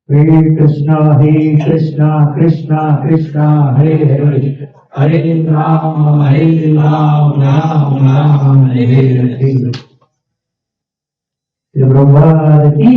Hare Krishna Krishna Krishna Hare Hare Hare Ram Ram Ram Hare Hare। Prabhupada की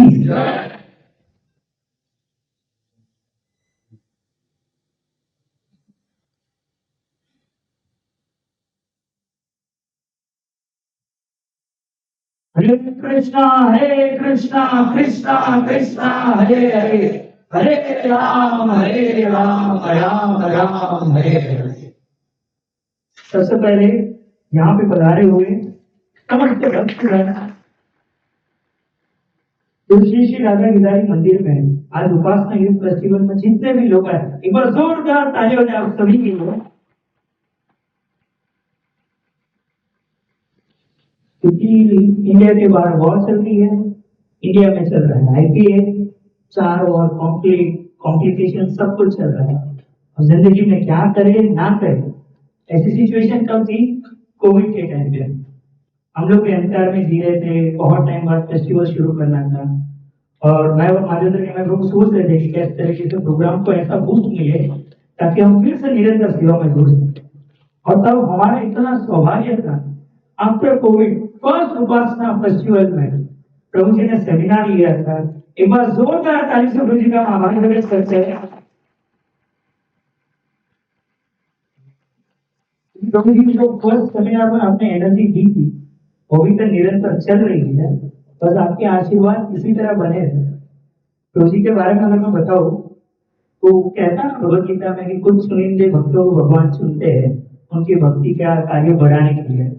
हरे कृष्णा कृष्णा कृष्णा हरे हरे हरे राम राम राम हरे हरे। सबसे पहले यहाँ पे पधारे हुए समस्त भक्तगण तुलसी श्री राधा गिदारी मंदिर में आज उपासना युद्ध फेस्टिवल में जितने भी लोग आए, एक बार जोरदार ताली हो जाए आप सभी के लिए। क्योंकि इंडिया के बाहर वॉर चल रही है, इंडिया में चल रहा है आईपीएल, चारों ओर कॉम्प्लिकेशन सब कुछ चल रहा है। और जिंदगी में क्या करे ना करे, ऐसी सिचुएशन कब थी? कोविड के टाइम पे हम लोग भी अंधकार में जी रहे थे, बहुत टाइम बाद फेस्टिवल शुरू करना था और मैं और माधवेंद्र के मैं लोग सोच रहे थे कि किस तरीके से प्रोग्राम को ऐसा बूस्ट मिले ताकि हम फिर से निरंतर सेवा में जुड़ सकें। और तब हमारा इतना सौभाग्य था, आफ्टर कोविड फर्स्ट उपासना फेस्टिवल में प्रभु जी ने सेमिनार लिया था। एक बार जोरदार ताली से प्रभु जी का आभार प्रकट करते हैं। प्रभु जी जो फर्स्ट सेमिनार में आपने एनर्जी दी थी वो भी तो निरंतर चल रही है, बस आपके आशीर्वाद इसी तरह बने रहे। प्रभु जी के बारे में अगर मैं बताऊं तो कहता है भगवत गीता में कि कुछ चुनिंदे भक्तों को भगवान चुनते हैं उनकी भक्ति का कार्य बढ़ाने के लिए।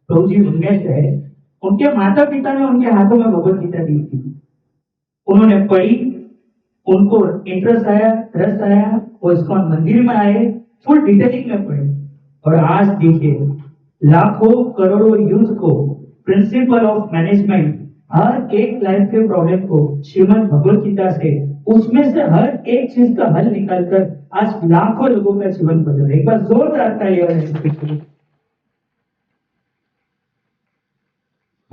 प्रभु जी उनमें से है, उनके माता पिता ने उनके हाथों में भगवत गीता दी थी, उन्होंने पढ़ी, उनको इंटरेस्ट आया, रस आया, वो इस्कॉन मंदिर में आए, फुल डिटेलिंग में पढ़े और आज देखिए लाखों करोड़ों यूथ को प्रिंसिपल ऑफ मैनेजमेंट हर एक लाइफ के प्रॉब्लम को श्रीमद् भगवत गीता से उसमें से हर एक चीज का हल निकालकर आज लाखों लोगों का जीवन बदल रहा है। एक बार जोरदार ताली हो।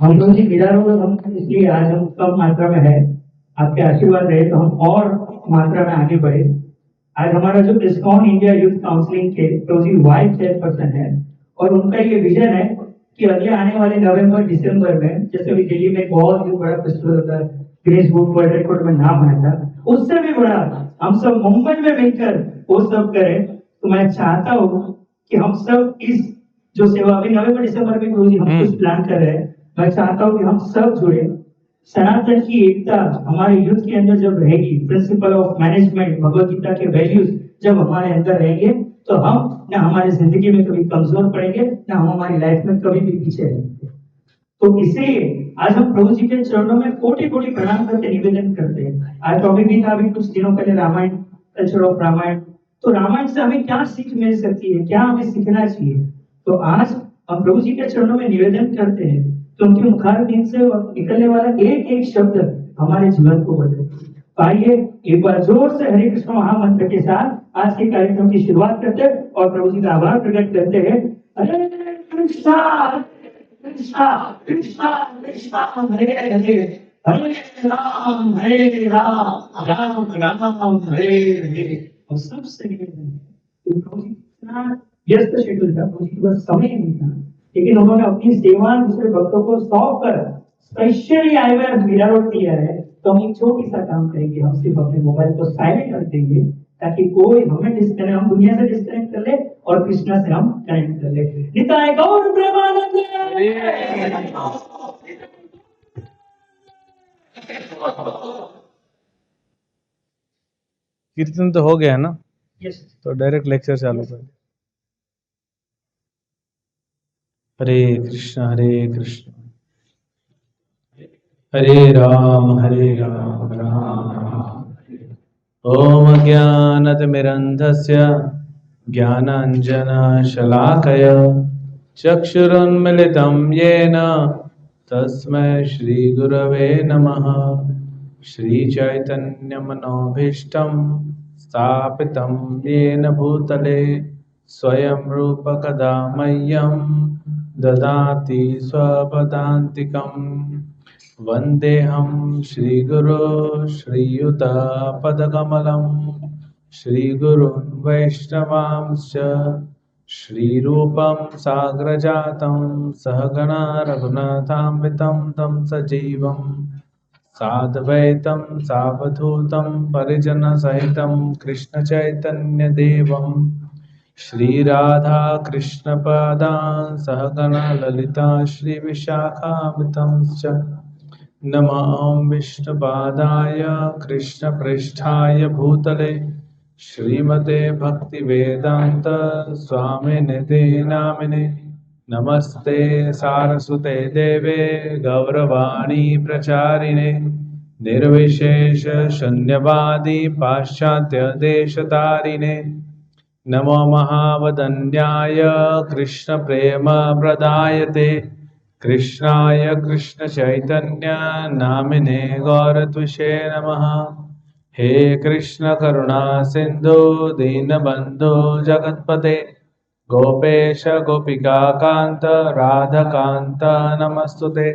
हम लोग जी गिटारों में हम इसलिए आज हम कम मात्रा में है, आपके आशीर्वाद रहे तो हम और मात्रा में आगे बढ़े। आज हमारा जो इस्कॉन इंडिया यूथ काउंसिलिंग के तो जी वाइस चेयरपर्सन है और उनका ये विजन है कि अगले आने वाले नवंबर दिसंबर में, जैसे अभी दिल्ली में बहुत ही बड़ा फेस्टिवल होता है, गिनीज बुक वर्ल्ड रिकॉर्ड में नाम आया था, उससे भी बड़ा हम सब मुंबई में मिलकर वो सब करें। तो मैं चाहता हूँ कि हम सब इस जो सेवा अभी नवंबर दिसंबर में हम कुछ प्लान कर रहे हैं, मैं चाहता हूँ कि हम सब जुड़े। सनातन की एकता हमारे यूथ के अंदर जब रहेगी, principle of management Bhagavad Gita के वैल्यूज जब हमारे अंदर रहेंगे तो हम ना हमारी जिंदगी में कभी कमजोर पड़ेंगे, ना हम हमारी लाइफ में कभी भी पीछे रहेंगे। तो इसलिए आज हम प्रभु जी के चरणों में कोटि कोटि प्रणाम करके निवेदन करते हैं। आज टॉपिक भी था अभी कुछ दिनों पहले रामायण, कल्चर ऑफ रामायण। तो रामायण से हमें क्या सीख मिल सकती है, क्या हमें सीखना चाहिए? तो आज हम प्रभु जी के चरणों में निवेदन करते हैं तो उनके मुखारबिंद से निकलने वाला एक एक शब्द हमारे जीवन को बदले। आइए एक बार जोर से हरे कृष्ण महामंत्र के साथ आज के कार्यक्रम की शुरुआत करते हैं और प्रभु जी का आभार प्रकट करते हैं। हरे कृष्णा कृष्णा कृष्णा कृष्णा हरे हरे हरे राम राम राम हरे हरे। और सबसे व्यस्त शेड्यूल था, प्रभु जी के पास समय नहीं था, लेकिन उन्होंने अपनी सेवा दूसरे भक्तों को सौंप कर स्पेशली आए हुए मीरा रोड किया है। तो हम एक छोटी सा काम करेंगे, हम सिर्फ अपने मोबाइल को साइलेंट कर देंगे ताकि कोई हमें डिस्कनेक्ट, हम दुनिया से डिस्कनेक्ट कर ले और कृष्णा से हम कनेक्ट कर ले। निताय गौर प्रेमानंद। कीर्तन तो हो गया ना? यस। तो डायरेक्ट लेक्चर चालू कर। हरे कृष्ण हरे राम राम राम। ओम ज्ञानतिमिरन्धस्य ज्ञानाञ्जनशलाकय चक्षुरुन्मिलितं येन तस्मै श्रीगुरवे नमः। श्रीचैतन्यमनोभीष्टं स्थापितं येन भूतले स्वयं रूप कदा मह्यं ददाति स्वपदान्तिकम्। वन्देऽहं श्रीगुरो श्रीयुतापदकमलं श्रीगुरुन् वैष्णवांश्च श्रीरूपं साग्रजातं सहगणा रघुनाथान्वितं तं सजीवं साद्वैतं सावधूतं परिजनसहितं कृष्णचैतन्यदेवं श्रीराधा कृष्णपादान् सहगणा ललिता श्रीविशाखान्वितंश्च नमः विष्णुपादाय कृष्णप्रेष्ठाय भूतले श्रीमते भक्तिवेदांत स्वामिनिधि नामिने नमस्ते सारस्वते देवे गौरवाणी प्रचारिणे निर्विशेष शून्यवादी पाश्चात्य देशतारिणे नमो महावदन्याय कृष्णप्रेम प्रदायते कृष्णाय कृष्णचैतन्य नामिने गौरत्विषे नमः हे कृष्ण करुणा सिंधु दीनबंधु जगत्पते गोपेश गोपिका कांत राधाकांत नमस्तुते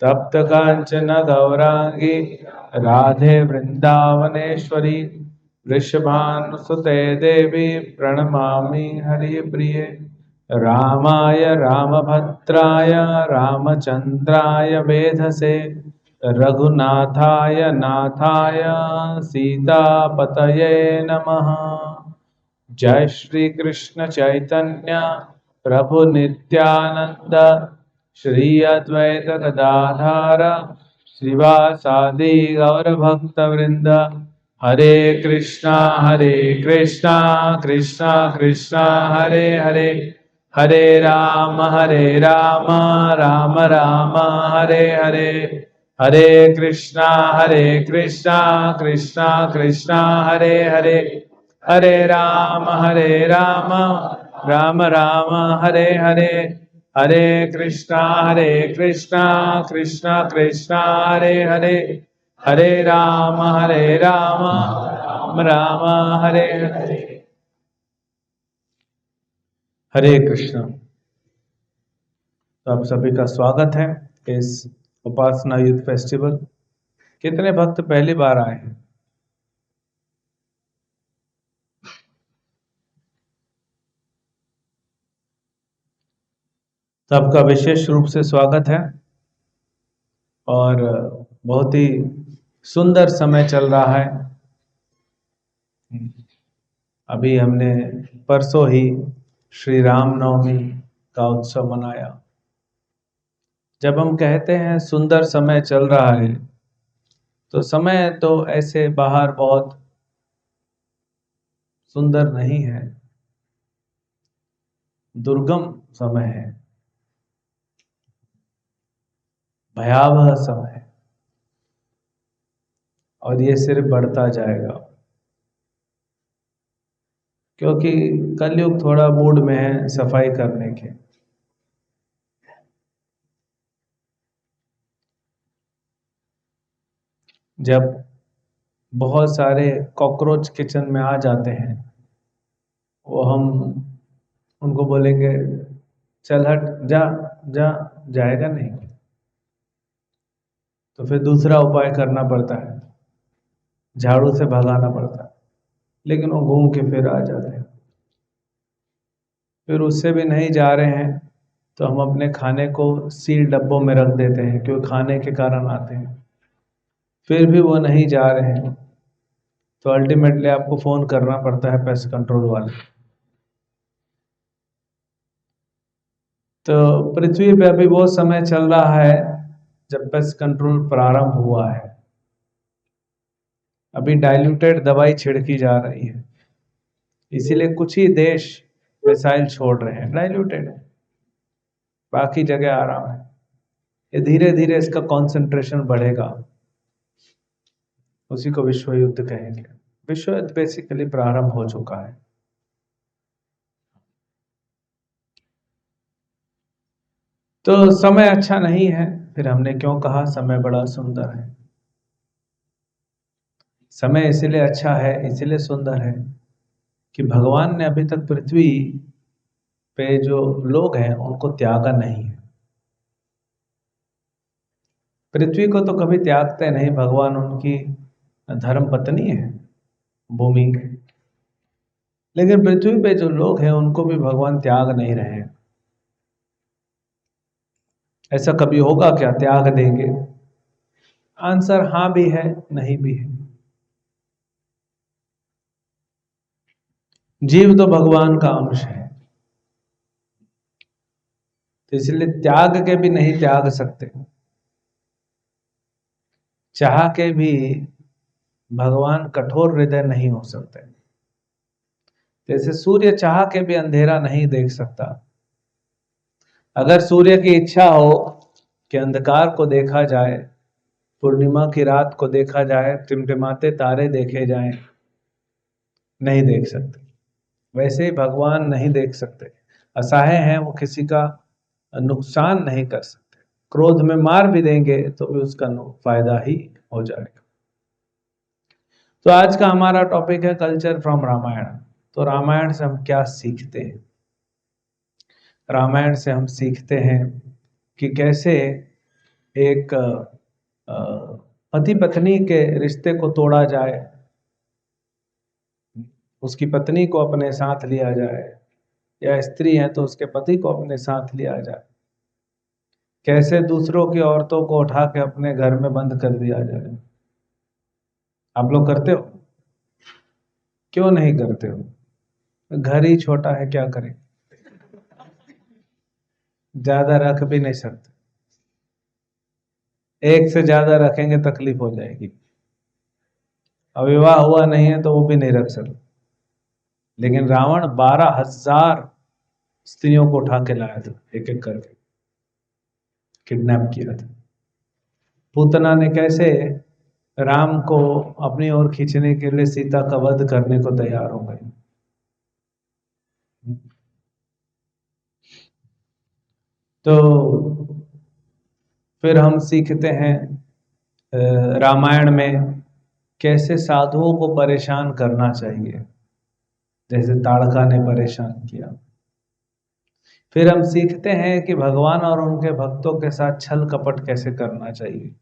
तप्त कांचन गौरांगी राधे वृंदावनेश्वरी वृषभानुसुते देवी प्रणमामि हरिप्रिये रामाय रामभद्राय रामचंद्राय वेधसे रघुनाथाय नाथाय सीतापतये नमः। जय श्री कृष्ण चैतन्य प्रभु नित्यानंद श्री अद्वैत गदाधर श्रीवासादि गौर भक्त वृंद हरे कृष्णा कृष्णा कृष्णा हरे हरे हरे राम राम राम हरे हरे हरे कृष्णा कृष्णा कृष्णा हरे हरे हरे राम राम राम हरे हरे हरे कृष्णा कृष्णा कृष्णा हरे हरे हरे राम राम हरे हरे हरे कृष्ण। तो आप सभी का स्वागत है इस उपासना यूथ फेस्टिवल। कितने भक्त पहली बार आए हैं? तो आपका विशेष रूप से स्वागत है और बहुत ही सुंदर समय चल रहा है। अभी हमने परसों ही श्री राम नवमी का उत्सव मनाया। जब हम कहते हैं सुंदर समय चल रहा है तो समय तो ऐसे बाहर बहुत सुंदर नहीं है, दुर्गम समय है, भयावह समय है और ये सिर्फ बढ़ता जाएगा क्योंकि कलयुग थोड़ा मूड में है सफाई करने के। जब बहुत सारे कॉकरोच किचन में आ जाते हैं वो हम उनको बोलेंगे चल हट जा जा, जाएगा नहीं, तो फिर दूसरा उपाय करना पड़ता है, झाड़ू से भगाना पड़ता है, लेकिन वो घूम के फिर आ जाते हैं। फिर उससे भी नहीं जा रहे हैं तो हम अपने खाने को सील डब्बों में रख देते हैं क्योंकि खाने के कारण आते हैं। फिर भी वो नहीं जा रहे हैं तो अल्टीमेटली आपको फ़ोन करना पड़ता है पेस्ट कंट्रोल वाले। तो पृथ्वी पे अभी वो समय चल रहा है जब पेस्ट कंट्रोल प्रारंभ हुआ है। अभी डाइल्यूटेड दवाई छिड़की जा रही है, इसीलिए कुछ ही देश मिसाइल छोड़ रहे हैं, डाइल्यूटेड है, बाकी जगह आराम है। ये धीरे धीरे इसका कंसंट्रेशन बढ़ेगा, उसी को विश्व युद्ध कहेंगे। विश्व युद्ध बेसिकली प्रारंभ हो चुका है। तो समय अच्छा नहीं है, फिर हमने क्यों कहा समय बड़ा सुंदर है। समय इसीलिए अच्छा है, इसीलिए सुंदर है कि भगवान ने अभी तक पृथ्वी पे जो लोग हैं उनको त्यागा नहीं है। पृथ्वी को तो कभी त्यागते नहीं, भगवान उनकी धर्म पत्नी है भूमि। लेकिन पृथ्वी पे जो लोग हैं उनको भी भगवान त्याग नहीं रहे हैं। ऐसा कभी होगा क्या त्याग देंगे? आंसर हाँ भी है, नहीं भी है। जीव तो भगवान का अंश है, तो इसलिए त्याग के भी नहीं त्याग सकते, चाह के भी भगवान कठोर हृदय नहीं हो सकते। जैसे सूर्य चाह के भी अंधेरा नहीं देख सकता। अगर सूर्य की इच्छा हो कि अंधकार को देखा जाए, पूर्णिमा की रात को देखा जाए, टिमटिमाते तारे देखे जाएं, नहीं देख सकते। वैसे ही भगवान नहीं देख सकते, असहाय हैं, वो किसी का नुकसान नहीं कर सकते। क्रोध में मार भी देंगे तो भी उसका फायदा ही हो जाएगा। तो आज का हमारा टॉपिक है कल्चर फ्रॉम रामायण। तो रामायण से हम क्या सीखते हैं? रामायण से हम सीखते हैं कि कैसे एक पति पत्नी के रिश्ते को तोड़ा जाए, उसकी पत्नी को अपने साथ लिया जाए, या स्त्री है तो उसके पति को अपने साथ लिया जाए। कैसे दूसरों की औरतों को उठा के अपने घर में बंद कर दिया जाए। आप लोग करते हो? क्यों नहीं करते हो? घर ही छोटा है, क्या करें, ज्यादा रख भी नहीं सकते। एक से ज्यादा रखेंगे तकलीफ हो जाएगी। अब विवाह हुआ नहीं है तो वो भी नहीं रख सकते। लेकिन रावण 12,000 स्त्रियों को उठा के लाया था, एक एक करके किडनैप किया था। पूतना ने कैसे राम को अपनी ओर खींचने के लिए सीता का वध करने को तैयार हो गई। तो फिर हम सीखते हैं रामायण में कैसे साधुओं को परेशान करना चाहिए, जैसे ताड़का ने परेशान किया। फिर हम सीखते हैं कि भगवान और उनके भक्तों के साथ छल कपट कैसे करना चाहिए,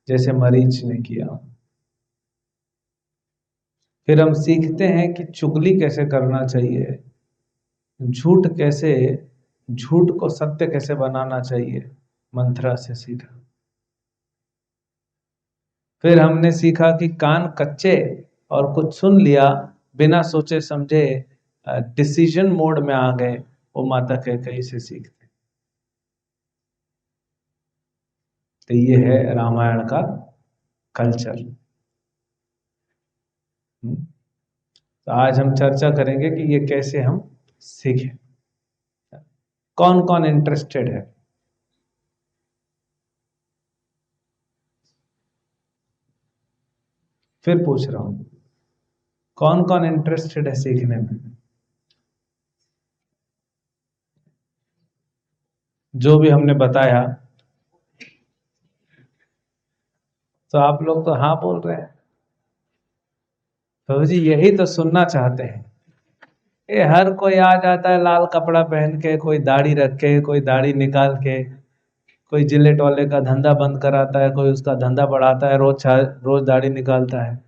जैसे मरीच ने किया। फिर हम सीखते हैं कि चुगली कैसे करना चाहिए, झूठ को सत्य कैसे बनाना चाहिए, मंथरा से सीखा। फिर हमने सीखा कि कान कच्चे और कुछ सुन लिया, बिना सोचे समझे डिसीजन मोड में आ गए, वो माता कैकेयी से सीखते। तो ये है रामायण का कल्चर। तो आज हम चर्चा करेंगे कि ये कैसे हम सीखें। कौन कौन इंटरेस्टेड है? फिर पूछ रहा हूं, कौन कौन इंटरेस्टेड है सीखने में? जो भी हमने बताया, तो आप लोग तो हाँ बोल रहे हैं। तो जी यही तो सुनना चाहते हैं। ये हर कोई आ जाता है लाल कपड़ा पहन के, कोई दाढ़ी रख के, कोई दाढ़ी निकाल के, कोई जिलेट वाले का धंधा बंद कराता है, कोई उसका धंधा बढ़ाता है, रोज दाढ़ी निकालता है,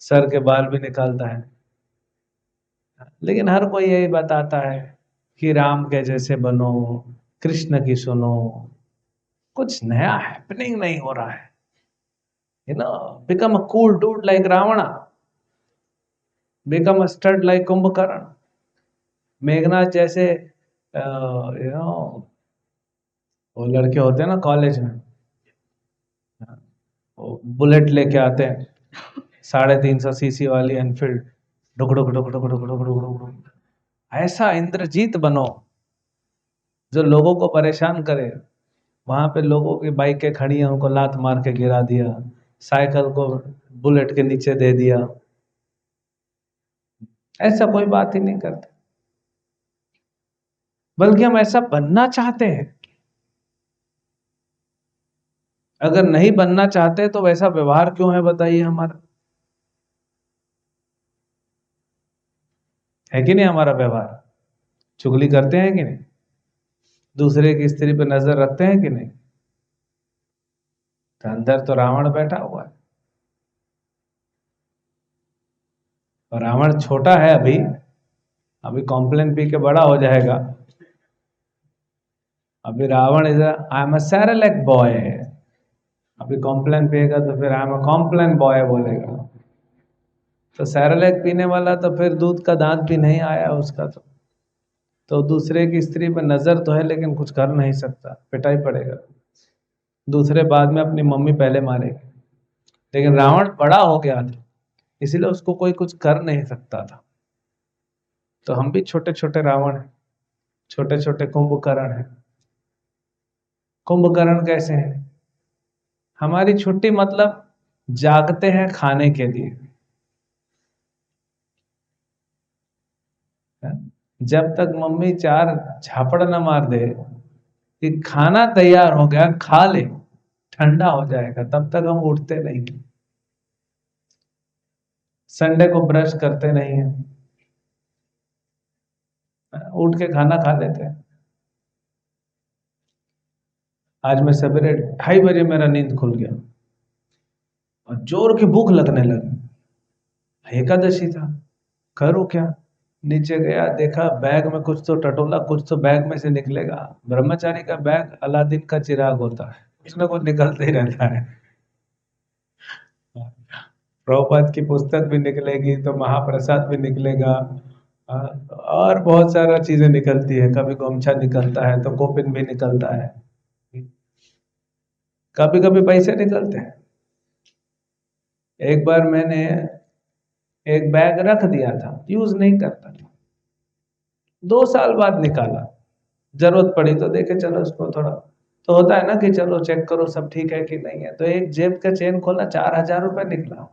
सर के बाल भी निकालता है। लेकिन हर कोई यही बताता है कि राम के जैसे बनो, कृष्ण की सुनो। कुछ नया हैपनिंग नहीं हो रहा है। Become a cool dude like Ravan, become a stud like Kumbhakarna. Meghnath जैसे वो लड़के होते हैं ना कॉलेज में, वो बुलेट लेके आते हैं, 350 सीसी वाली एनफील्ड, डुक डुक डुक डुक डुक डुक डुक डुक। ऐसा इंद्रजीत बनो जो लोगों को परेशान करे। वहां पे लोगों की बाइकें खड़ी हैं, उनको लात मार के गिरा दिया, साइकिल को बुलेट के नीचे दे दिया। ऐसा कोई बात ही नहीं करता, बल्कि हम ऐसा बनना चाहते हैं। अगर नहीं बनना चाहते तो वैसा व्यवहार क्यों है बताइए हमारा? है कि नहीं हमारा व्यवहार? चुगली करते हैं कि नहीं? दूसरे की स्त्री पर नजर रखते हैं कि नहीं? तो अंदर तो रावण बैठा हुआ है, और रावण छोटा है अभी, अभी कॉम्प्लेन पी के बड़ा हो जाएगा। अभी Ravan is I am a Cerelac boy, अभी कॉम्प्लेन पिएगा तो फिर I am a Complan boy बोलेगा। तो सेरेलैक पीने वाला तो फिर दूध का दांत भी नहीं आया उसका, तो दूसरे की स्त्री पर नजर तो है लेकिन कुछ कर नहीं सकता, पिटाई पड़ेगा। दूसरे बाद में अपनी मम्मी पहले मारेगी। लेकिन रावण बड़ा हो गया था, इसीलिए उसको कोई कुछ कर नहीं सकता था। तो हम भी छोटे छोटे रावण हैं, छोटे छोटे कुंभकर्ण हैं। कुंभकर्ण कैसे हैं? हमारी छुट्टी मतलब जागते हैं खाने के लिए। जब तक मम्मी चार झापड़ न मार दे कि खाना तैयार हो गया खा ले, ठंडा हो जाएगा, तब तक हम उठते नहीं। संडे को ब्रश करते नहीं है, उठ के खाना खा लेते हैं। आज मैं सवेरे 2:30 बजे मेरा नींद खुल गया और जोर की भूख लगने लगी। एकादशी था, करूँ क्या? नीचे गया, देखा बैग में कुछ तो टटोला, कुछ तो बैग में से निकलेगा। ब्रह्मचारी का बैग अलादीन का चिराग होता है, कुछ ना कुछ निकलते ही रहता है। प्रभुपाद की पुस्तक भी निकलेगी तो महाप्रसाद भी निकलेगा, और बहुत सारा चीजें निकलती है। कभी गमछा निकलता है तो कोपिन भी निकलता है, कभी कभी पैसे निकलते हैं। एक बार मैंने एक बैग रख दिया था, यूज नहीं करता था, 2 साल बाद निकाला, जरूरत पड़ी तो देखे चलो उसको थोड़ा, तो होता है ना कि चलो चेक करो सब ठीक है कि नहीं है। तो एक जेब का चेन खोला, 4,000 रुपए निकला,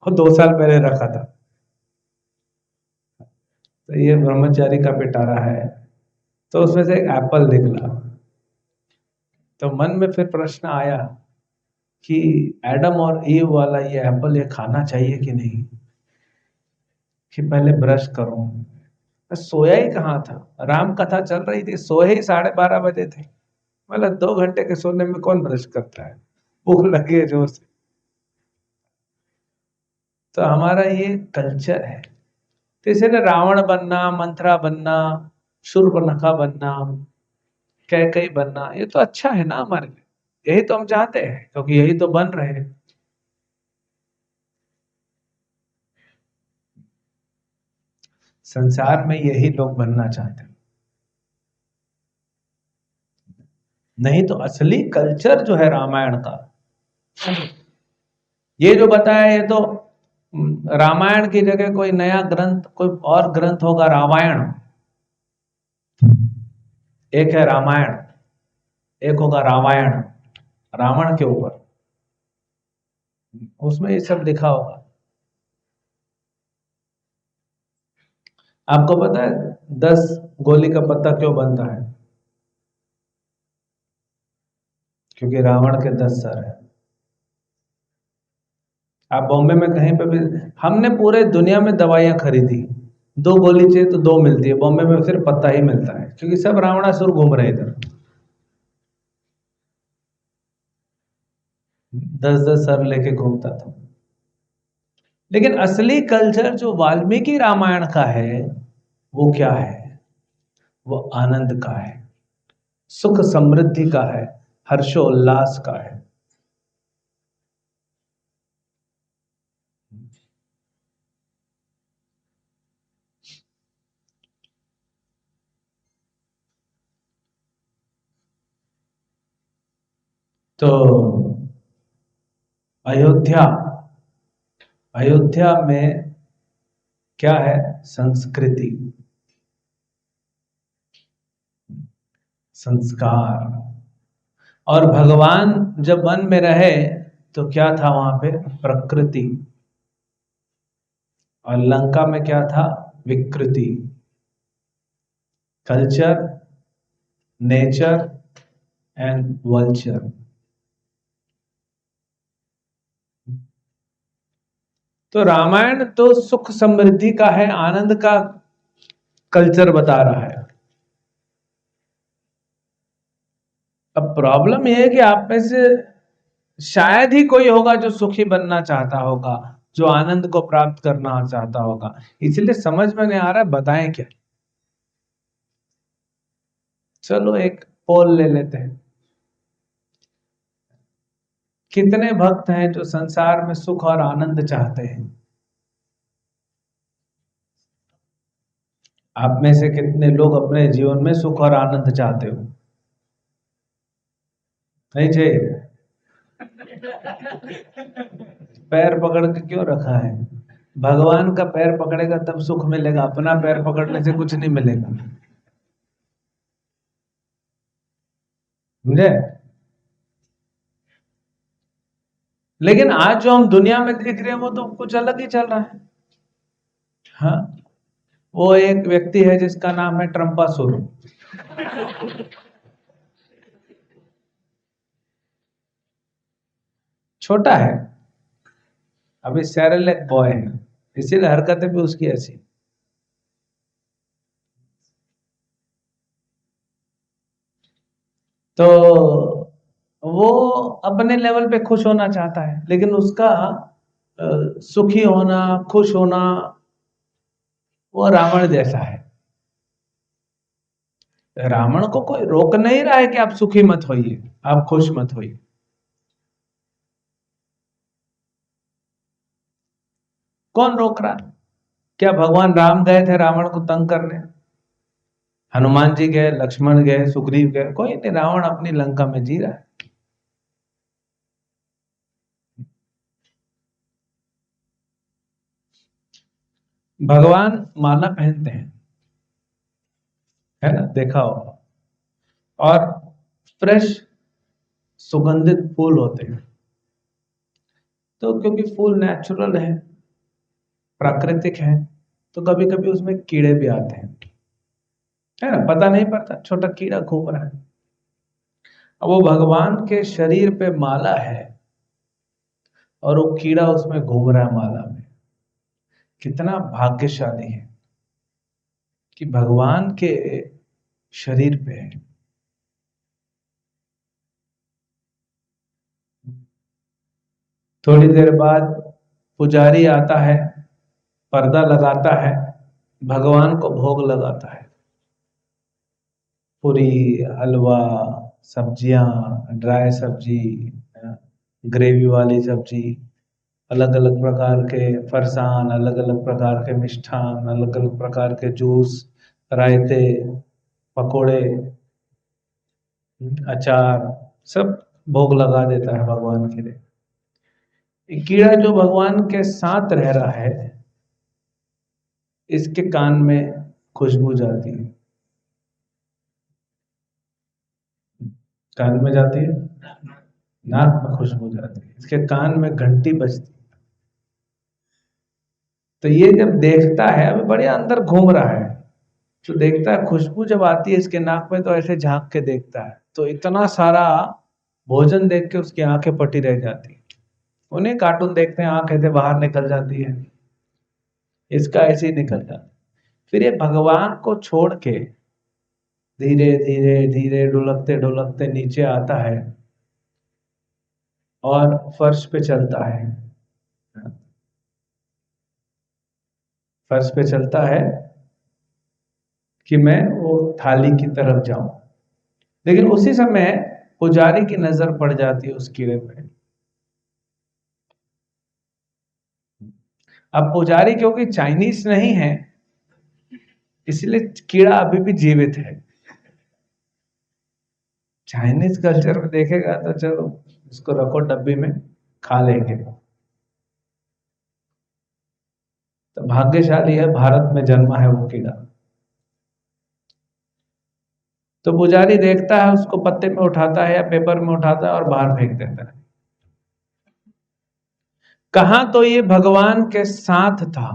और 2 साल पहले रखा था। तो ये ब्रह्मचारी का पिटारा है। तो उसमें से एक एप्पल निकला। तो मन में फिर प्रश्न आया कि एडम और ईव वाला ये एप्पल, ये खाना चाहिए कि नहीं, कि पहले ब्रश करूं। मैं सोया ही कहाँ था, राम कथा चल रही थी, सोए ही 12:30 बजे थे। मतलब 2 घंटे के सोने में कौन ब्रश करता है, भूख लगी है जोर से। तो हमारा ये कल्चर है। तो इसीलिए रावण बनना, मंथरा बनना, शूर्पणखा बनना, कैकई बनना, ये तो अच्छा है ना हमारे लिए। यही तो हम चाहते हैं, क्योंकि यही तो बन रहे हैं। संसार में यही लोग बनना चाहते हैं। नहीं तो असली कल्चर जो है रामायण का, ये जो बताया, ये तो रामायण की जगह कोई नया ग्रंथ, कोई और ग्रंथ होगा रामायण। एक है रामायण, एक होगा रामायण, रावण के ऊपर, उसमें ये सब लिखा होगा। आपको पता है 10 गोली का पत्ता क्यों बनता है? क्योंकि रावण के 10 सर है। आप बॉम्बे में कहीं पे भी, हमने पूरे दुनिया में दवाइयां खरीदी, 2 गोली चाहिए तो 2 मिलती है, बॉम्बे में सिर्फ पत्ता ही मिलता है, क्योंकि सब रावणासुर घूम रहे इधर, 10-10 सर लेके घूमता था। लेकिन असली कल्चर जो वाल्मीकि रामायण का है, वो क्या है? वो आनंद का है, सुख समृद्धि का है, हर्षोल्लास का है। तो अयोध्या, अयोध्या में क्या है? संस्कृति, संस्कार। और भगवान जब वन में रहे तो क्या था वहां पे? प्रकृति। और लंका में क्या था? विकृति। Culture, nature and vulture. तो रामायण तो सुख समृद्धि का है, आनंद का कल्चर बता रहा है। अब प्रॉब्लम यह है कि आप में से शायद ही कोई होगा जो सुखी बनना चाहता होगा, जो आनंद को प्राप्त करना चाहता होगा। इसलिए समझ में नहीं आ रहा है बताएं क्या। चलो एक पोल ले लेते हैं, कितने भक्त हैं जो संसार में सुख और आनंद चाहते हैं? आप में से कितने लोग अपने जीवन में सुख और आनंद चाहते हो? नहीं चाहिए? पैर पकड़ के क्यों रखा है? भगवान का पैर पकड़ेगा तब सुख मिलेगा, अपना पैर पकड़ने से कुछ नहीं मिलेगा। समझे? लेकिन आज जो हम दुनिया में देख रहे हैं वो तो कुछ अलग ही चल रहा है। हाँ, वो एक व्यक्ति है जिसका नाम है ट्रम्पासुर। छोटा है, अभी सेरेलैक बॉय है, इसीलिए हरकतें भी उसकी ऐसी। तो वो अपने लेवल पे खुश होना चाहता है, लेकिन उसका सुखी होना, खुश होना वो रावण जैसा है। रावण को कोई रोक नहीं रहा है कि आप सुखी मत होइए, आप खुश मत होइए। कौन रोक रहा है? क्या भगवान राम गए थे रावण को तंग करने? हनुमान जी गए, लक्ष्मण गए, सुग्रीव गए? कोई नहीं, रावण अपनी लंका में जी रहा है। भगवान माला पहनते हैं, है ना, देखा हो, और फ्रेश सुगंधित फूल होते हैं। तो क्योंकि फूल नेचुरल है, प्राकृतिक है, तो कभी कभी उसमें कीड़े भी आते हैं, है ना, पता नहीं पड़ता, छोटा कीड़ा घूम रहा है। अब वो भगवान के शरीर पे माला है और वो कीड़ा उसमें घूम रहा है माला में। कितना भाग्यशाली है कि भगवान के शरीर पे है। थोड़ी देर बाद पुजारी आता है, पर्दा लगाता है, भगवान को भोग लगाता है। पूरी, हलवा, सब्जियां, ड्राई सब्जी, ग्रेवी वाली सब्जी, अलग अलग प्रकार के फरसान, अलग अलग प्रकार के मिष्ठान, अलग अलग प्रकार के जूस, रायते, पकोड़े, अचार, सब भोग लगा देता है भगवान के लिए। ये कीड़ा जो भगवान के साथ रह रहा है, इसके कान में खुशबू जाती है। कान में जाती है, नाक में खुशबू जाती है, इसके कान में घंटी बजती है। तो ये जब देखता है, अभी बढ़िया अंदर घूम रहा है, तो देखता है खुशबू जब आती है इसके नाक में, तो ऐसे झांक के देखता है, तो इतना सारा भोजन देख के उसकी आंखें पटी रह जाती है। उन्हें कार्टून देखते हैं, आंखें से बाहर निकल जाती है, इसका ऐसे ही निकल जाता। फिर ये भगवान को छोड़ के धीरे धीरे धीरे ढुलकते ढुलकते नीचे आता है और फर्श पे चलता है। फर्श पे चलता है कि मैं वो थाली की तरफ जाऊं, लेकिन उसी समय पुजारी की नजर पड़ जाती है उस कीड़े पे। अब पुजारी क्योंकि चाइनीज नहीं है, इसलिए कीड़ा अभी भी जीवित है। चाइनीज कल्चर में देखेगा तो चलो इसको रखो डब्बी में, खा लेंगे। तो भाग्यशाली है, भारत में जन्मा है वो कीड़ा। तो पुजारी देखता है उसको, पत्ते में उठाता है या पेपर में उठाता है और बाहर फेंक देता है। कहा तो ये भगवान के साथ था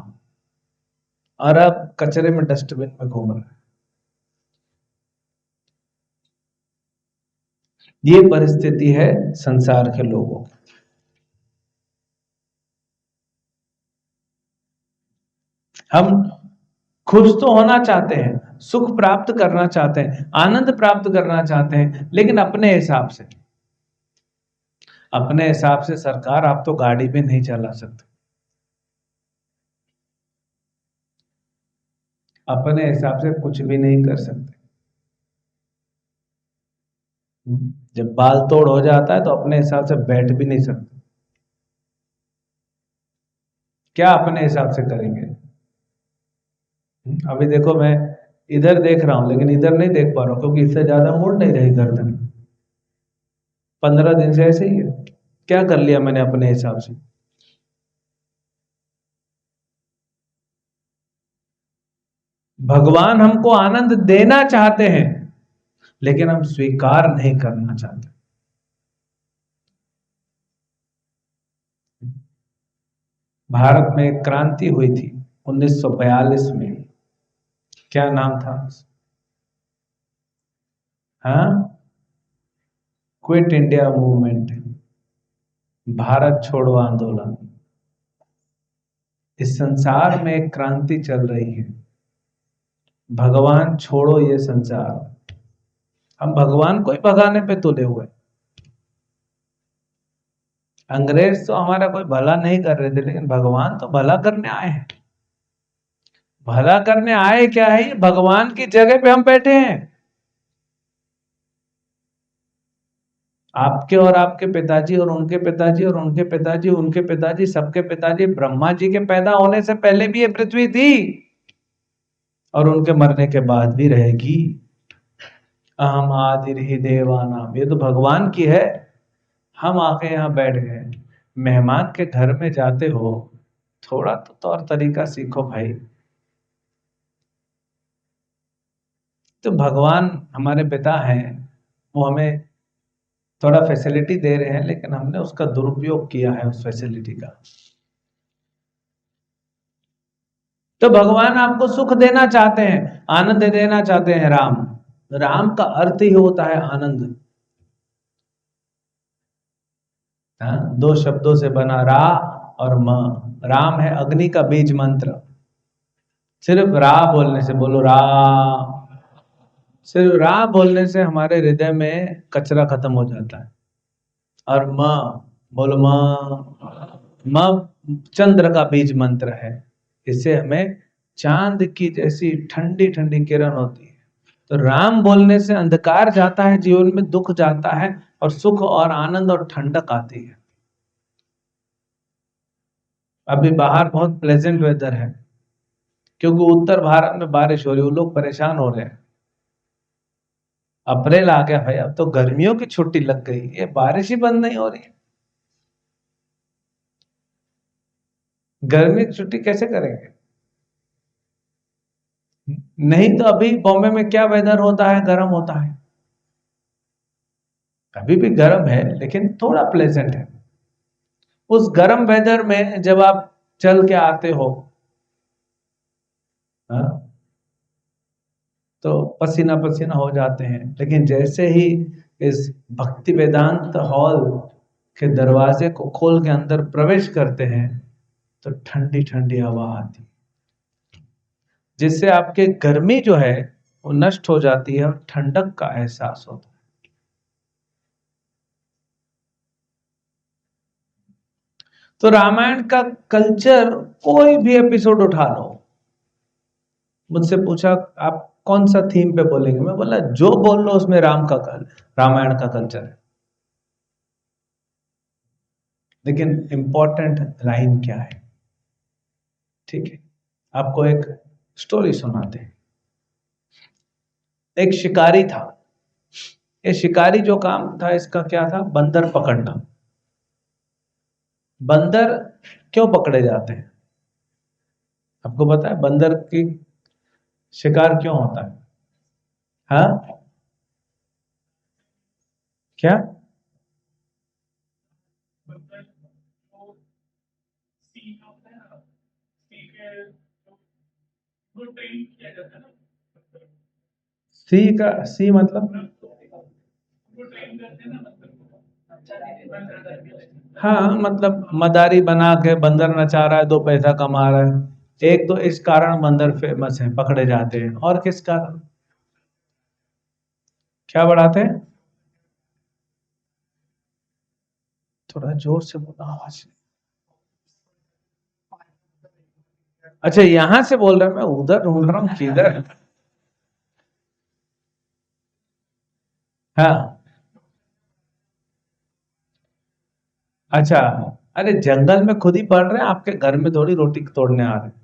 और अब कचरे में, डस्टबिन में घूम रहा है। ये परिस्थिति है संसार के लोगों की। हम खुश तो होना चाहते हैं, सुख प्राप्त करना चाहते हैं, आनंद प्राप्त करना चाहते हैं, लेकिन अपने हिसाब से। अपने हिसाब से सरकार आप तो गाड़ी भी नहीं चला सकते, अपने हिसाब से कुछ भी नहीं कर सकते। जब बाल तोड़ हो जाता है तो अपने हिसाब से बैठ भी नहीं सकते, क्या अपने हिसाब से करेंगे? अभी देखो मैं इधर देख रहा हूं लेकिन इधर नहीं देख पा रहा हूं क्योंकि इससे ज्यादा मुड़ नहीं रही गर्दन। 15 दिन से ऐसे ही है, क्या कर लिया मैंने अपने हिसाब से? भगवान हमको आनंद देना चाहते हैं लेकिन हम स्वीकार नहीं करना चाहते। भारत में एक क्रांति हुई थी 1942 में, क्या नाम था? हाँ, क्विट इंडिया मूवमेंट, भारत छोड़ो आंदोलन। इस संसार में एक क्रांति चल रही है, भगवान छोड़ो ये संसार। हम भगवान को ही भगाने पे तुले हुए। अंग्रेज तो हमारा कोई भला नहीं कर रहे थे, लेकिन भगवान तो भला करने आए हैं। भला करने आए क्या है, ये भगवान की जगह पे हम बैठे हैं। आपके और आपके पिताजी और उनके पिताजी और उनके पिताजी, उनके पिताजी, सबके पिताजी, ब्रह्मा जी के पैदा होने से पहले भी ये पृथ्वी थी और उनके मरने के बाद भी रहेगी। अहम आदिर्हि देवानाम, ये तो भगवान की है। हम आके यहाँ बैठ गए, मेहमान के घर में जाते हो, थोड़ा तो तौर तरीका सीखो भाई। तो भगवान हमारे पिता हैं, वो हमें थोड़ा फैसिलिटी दे रहे हैं, लेकिन हमने उसका दुरुपयोग किया है उस फैसिलिटी का। तो भगवान आपको सुख देना चाहते हैं, आनंद देना चाहते हैं। राम, राम का अर्थ ही होता है आनंद। हाँ, दो शब्दों से बना रा और म। राम है अग्नि का बीज मंत्र। सिर्फ रा बोलने से, बोलो रा, सिर्फ रा बोलने से हमारे हृदय में कचरा खत्म हो जाता है। और म, बोलो म चंद्र का बीज मंत्र है। इससे हमें चांद की जैसी ठंडी ठंडी किरण होती है। तो राम बोलने से अंधकार जाता है, जीवन में दुख जाता है और सुख और आनंद और ठंडक आती है। अभी बाहर बहुत प्लेजेंट वेदर है क्योंकि उत्तर भारत में बारिश हो रही है, वो लोग परेशान हो रहे हैं। अप्रैल आ गया भाई, अब तो गर्मियों की छुट्टी लग गई, ये बारिश ही बंद नहीं हो रही है। गर्मी की छुट्टी कैसे करेंगे? नहीं तो अभी बॉम्बे में क्या वेदर होता है, गर्म होता है। अभी भी गर्म है लेकिन थोड़ा प्लेजेंट है। उस गर्म वेदर में जब आप चल के आते हो, हाँ, तो पसीना पसीना हो जाते हैं। लेकिन जैसे ही इस भक्ति वेदांत हॉल के दरवाजे को खोल के अंदर प्रवेश करते हैं तो ठंडी ठंडी हवा आती, जिससे आपके गर्मी जो है वो नष्ट हो जाती है और ठंडक का एहसास होता है। तो रामायण का कल्चर, कोई भी एपिसोड उठा लो, मुझसे पूछा आप कौन सा थीम पे बोलेंगे, मैं बोला जो बोल लो उसमें रामायण का कल्चर है। लेकिन इंपॉर्टेंट लाइन क्या है? ठीक है, आपको एक स्टोरी सुनाते हैं। एक शिकारी था। ये शिकारी जो काम था इसका क्या था? बंदर पकड़ना। बंदर क्यों पकड़े जाते हैं? आपको पता है बंदर की शिकार क्यों होता है? हाँ, क्या? सी का सी मतलब? हाँ, मतलब मदारी बना के बंदर नचा रहा है, 2 पैसा कमा रहा है। एक तो इस कारण बंदर फेमस है, पकड़े जाते हैं, और किस कारण? क्या बढ़ाते हैं? थोड़ा जोर से बोला, आवाज। अच्छा, यहां से बोल रहे हैं, मैं उधर ढूंढ रहा हूँ किधर। हाँ, अच्छा। अरे जंगल में खुद ही पड़ रहे हैं, आपके घर में थोड़ी रोटी तोड़ने आ रहे हैं।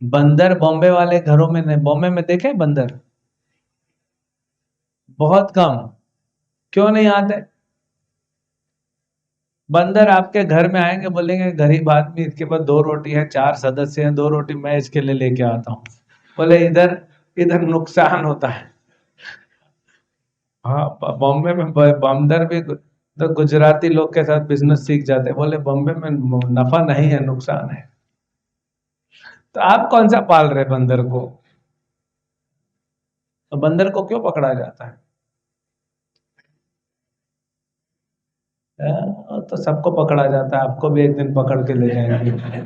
बंदर बॉम्बे वाले घरों में नहीं, बॉम्बे में देखे बंदर बहुत कम। क्यों नहीं आते? बंदर आपके घर में आएंगे, बोलेंगे गरीब आदमी, इसके पास 2 रोटी है, 4 सदस्य हैं, 2 रोटी मैं इसके लिए लेके आता हूँ। बोले इधर, इधर नुकसान होता है। हाँ, बॉम्बे में बंदर भी तो गुजराती लोग के साथ बिजनेस सीख जाते हैं, बोले बॉम्बे में नफा नहीं है, नुकसान है। तो आप कौन सा पाल रहे बंदर को? तो बंदर को क्यों पकड़ा जाता है? तो सबको पकड़ा जाता है, आपको भी एक दिन पकड़ के ले जाएंगे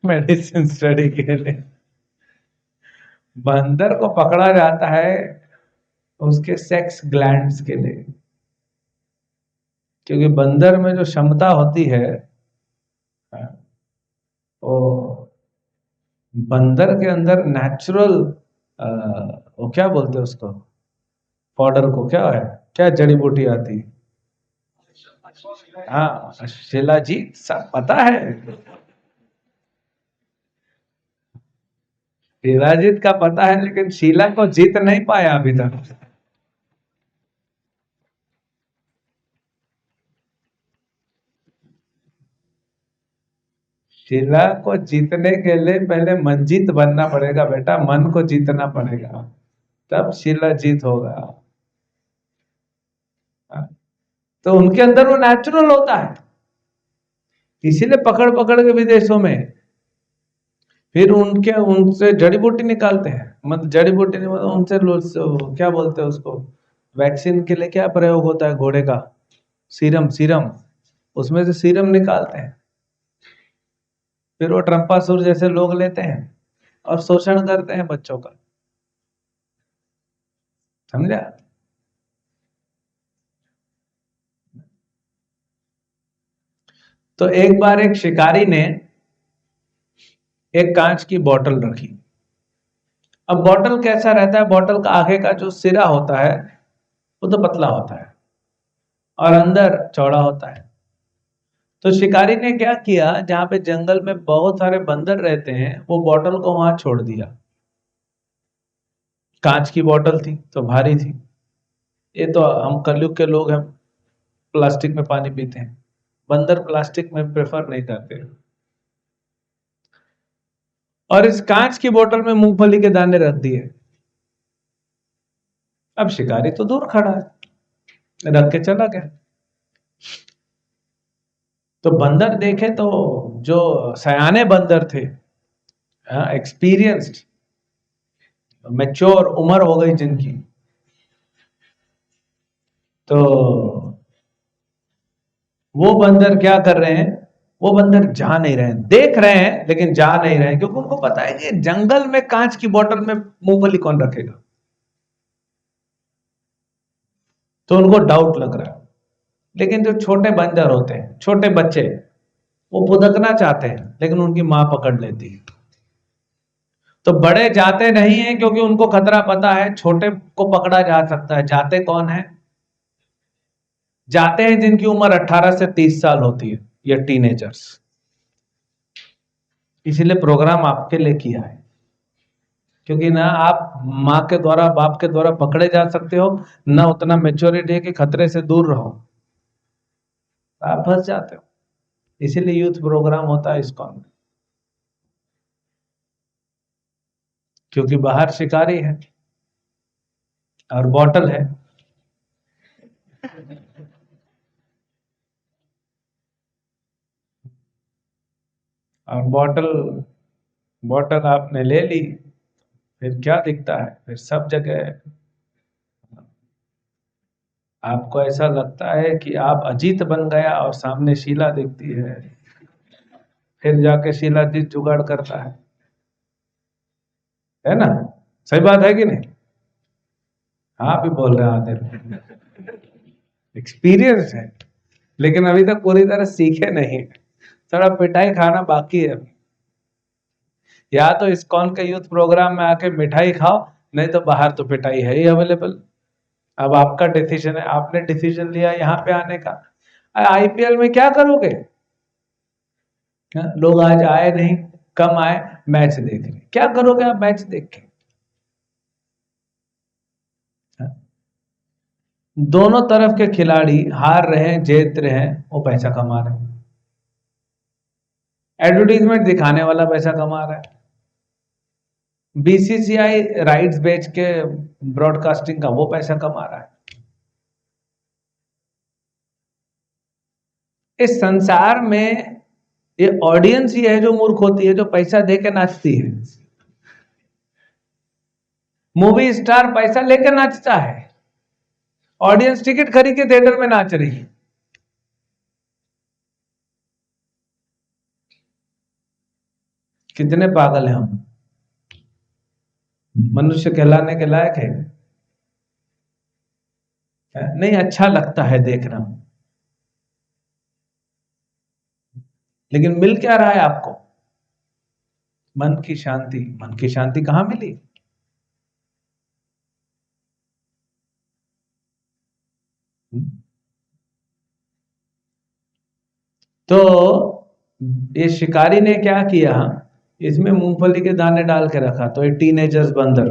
मेडिसिन स्टडी के लिए। बंदर को पकड़ा जाता है उसके सेक्स ग्लैंड्स के लिए, क्योंकि बंदर में जो क्षमता होती है, वो बंदर के अंदर नेचुरल, वो क्या बोलते हैं उसको, पाउडर को, क्या है, क्या जड़ी बूटी आती है? हाँ, शिलाजीत, सब पता है। शिलाजीत का पता है, लेकिन शीला को जीत नहीं पाया अभी तक। शीला को जीतने के लिए पहले मंजीत बनना पड़ेगा बेटा, मन को जीतना पड़ेगा, तब शीला जीत होगा। तो उनके अंदर वो नेचुरल होता है, इसीलिए पकड़ पकड़ के विदेशों में फिर उनके उनसे जड़ी बूटी निकालते हैं, मतलब जड़ी बूटी नहीं, मतलब उनसे क्या बोलते हैं उसको, वैक्सीन के लिए क्या प्रयोग होता है घोड़े का? Serum, serum. उसमें से सीरम निकालते हैं, फिर वो ट्रम्पासुर जैसे लोग लेते हैं और शोषण करते हैं बच्चों का। समझा? तो एक बार एक शिकारी ने एक कांच की बोतल रखी। अब बोतल कैसा रहता है, बोतल का आगे का जो सिरा होता है वो तो पतला होता है और अंदर चौड़ा होता है। तो शिकारी ने क्या किया, जहां पे जंगल में बहुत सारे बंदर रहते हैं, वो बोतल को वहां छोड़ दिया। कांच की बोतल थी तो भारी थी, ये तो हम कलयुग के लोग हैं, प्लास्टिक में पानी पीते हैं, बंदर प्लास्टिक में प्रेफर नहीं करते। और इस कांच की बोतल में मूंगफली के दाने रख दिए। अब शिकारी तो दूर खड़ा है, रख के चला गया। तो बंदर देखे तो जो सयाने बंदर थे, एक्सपीरियंस्ड, मैच्योर उम्र हो गई जिनकी, तो वो बंदर क्या कर रहे हैं, वो बंदर जा नहीं रहे हैं, देख रहे हैं लेकिन जा नहीं रहे हैं, क्योंकि उनको पता है कि जंगल में कांच की बोतल में मूंगफली कौन रखेगा। तो उनको डाउट लग रहा है। लेकिन जो छोटे बंदर होते हैं, छोटे बच्चे, वो फुदकना चाहते हैं, लेकिन उनकी मां पकड़ लेती है। तो बड़े जाते नहीं है, क्योंकि उनको खतरा पता है छोटे को पकड़ा जा सकता है। जाते कौन है? जाते हैं जिनकी उम्र 18 से 30 साल होती है, या टीनेजर्स। इसीलिए प्रोग्राम आपके लिए किया है, क्योंकि ना आप माँ के द्वारा, बाप के द्वारा पकड़े जा सकते हो, ना उतना मेच्योरिटी है कि खतरे से दूर रहो, आप फंस जाते हो। इसीलिए यूथ प्रोग्राम होता है इस्कॉन में, क्योंकि बाहर शिकारी है और बॉटल है। और बॉटल, बॉटल आपने ले ली, फिर क्या दिखता है, फिर सब जगह आपको ऐसा लगता है कि आप अजीत बन गया और सामने शीला दिखती है। फिर जाके शिलाजीत जुगाड़ करता है ना? सही बात है कि नहीं? हाँ भी बोल रहे हैं आधे एक्सपीरियंस है, लेकिन अभी तक पूरी तरह सीखे नहीं, थोड़ा पिटाई खाना बाकी है। या तो इस्कॉन के यूथ प्रोग्राम में आके मिठाई खाओ, नहीं तो बाहर तो पिटाई है ही अवेलेबल। अब आपका डिसीजन है, आपने डिसीजन लिया यहाँ पे आने का। आईपीएल में क्या करोगे? लोग आज आए नहीं, कम आए, मैच देख रहे, क्या करोगे आप मैच देख के? दोनों तरफ के खिलाड़ी हार रहे हैं, जीत रहे हैं, वो पैसा कमा रहे हैं। एडवर्टीजमेंट दिखाने वाला पैसा कमा रहा है, बीसीसीआई राइट्स बेच के ब्रॉडकास्टिंग का वो पैसा कमा रहा है। इस संसार में ये ऑडियंस ही है जो मूर्ख होती है, जो पैसा दे के नाचती है। मूवी स्टार पैसा लेकर नाचता है, ऑडियंस टिकट खरीद के थिएटर में नाच रही है। कितने पागल हैं हम? मनुष्य कहलाने के लायक है? नहीं, अच्छा लगता है देखना, लेकिन मिल क्या रहा है आपको? मन की शांति। मन की शांति कहां मिली? तो ये शिकारी ने क्या किया, इसमें मूंगफली के दाने डाल के रखा, तो ये टीनेजर्स बंदर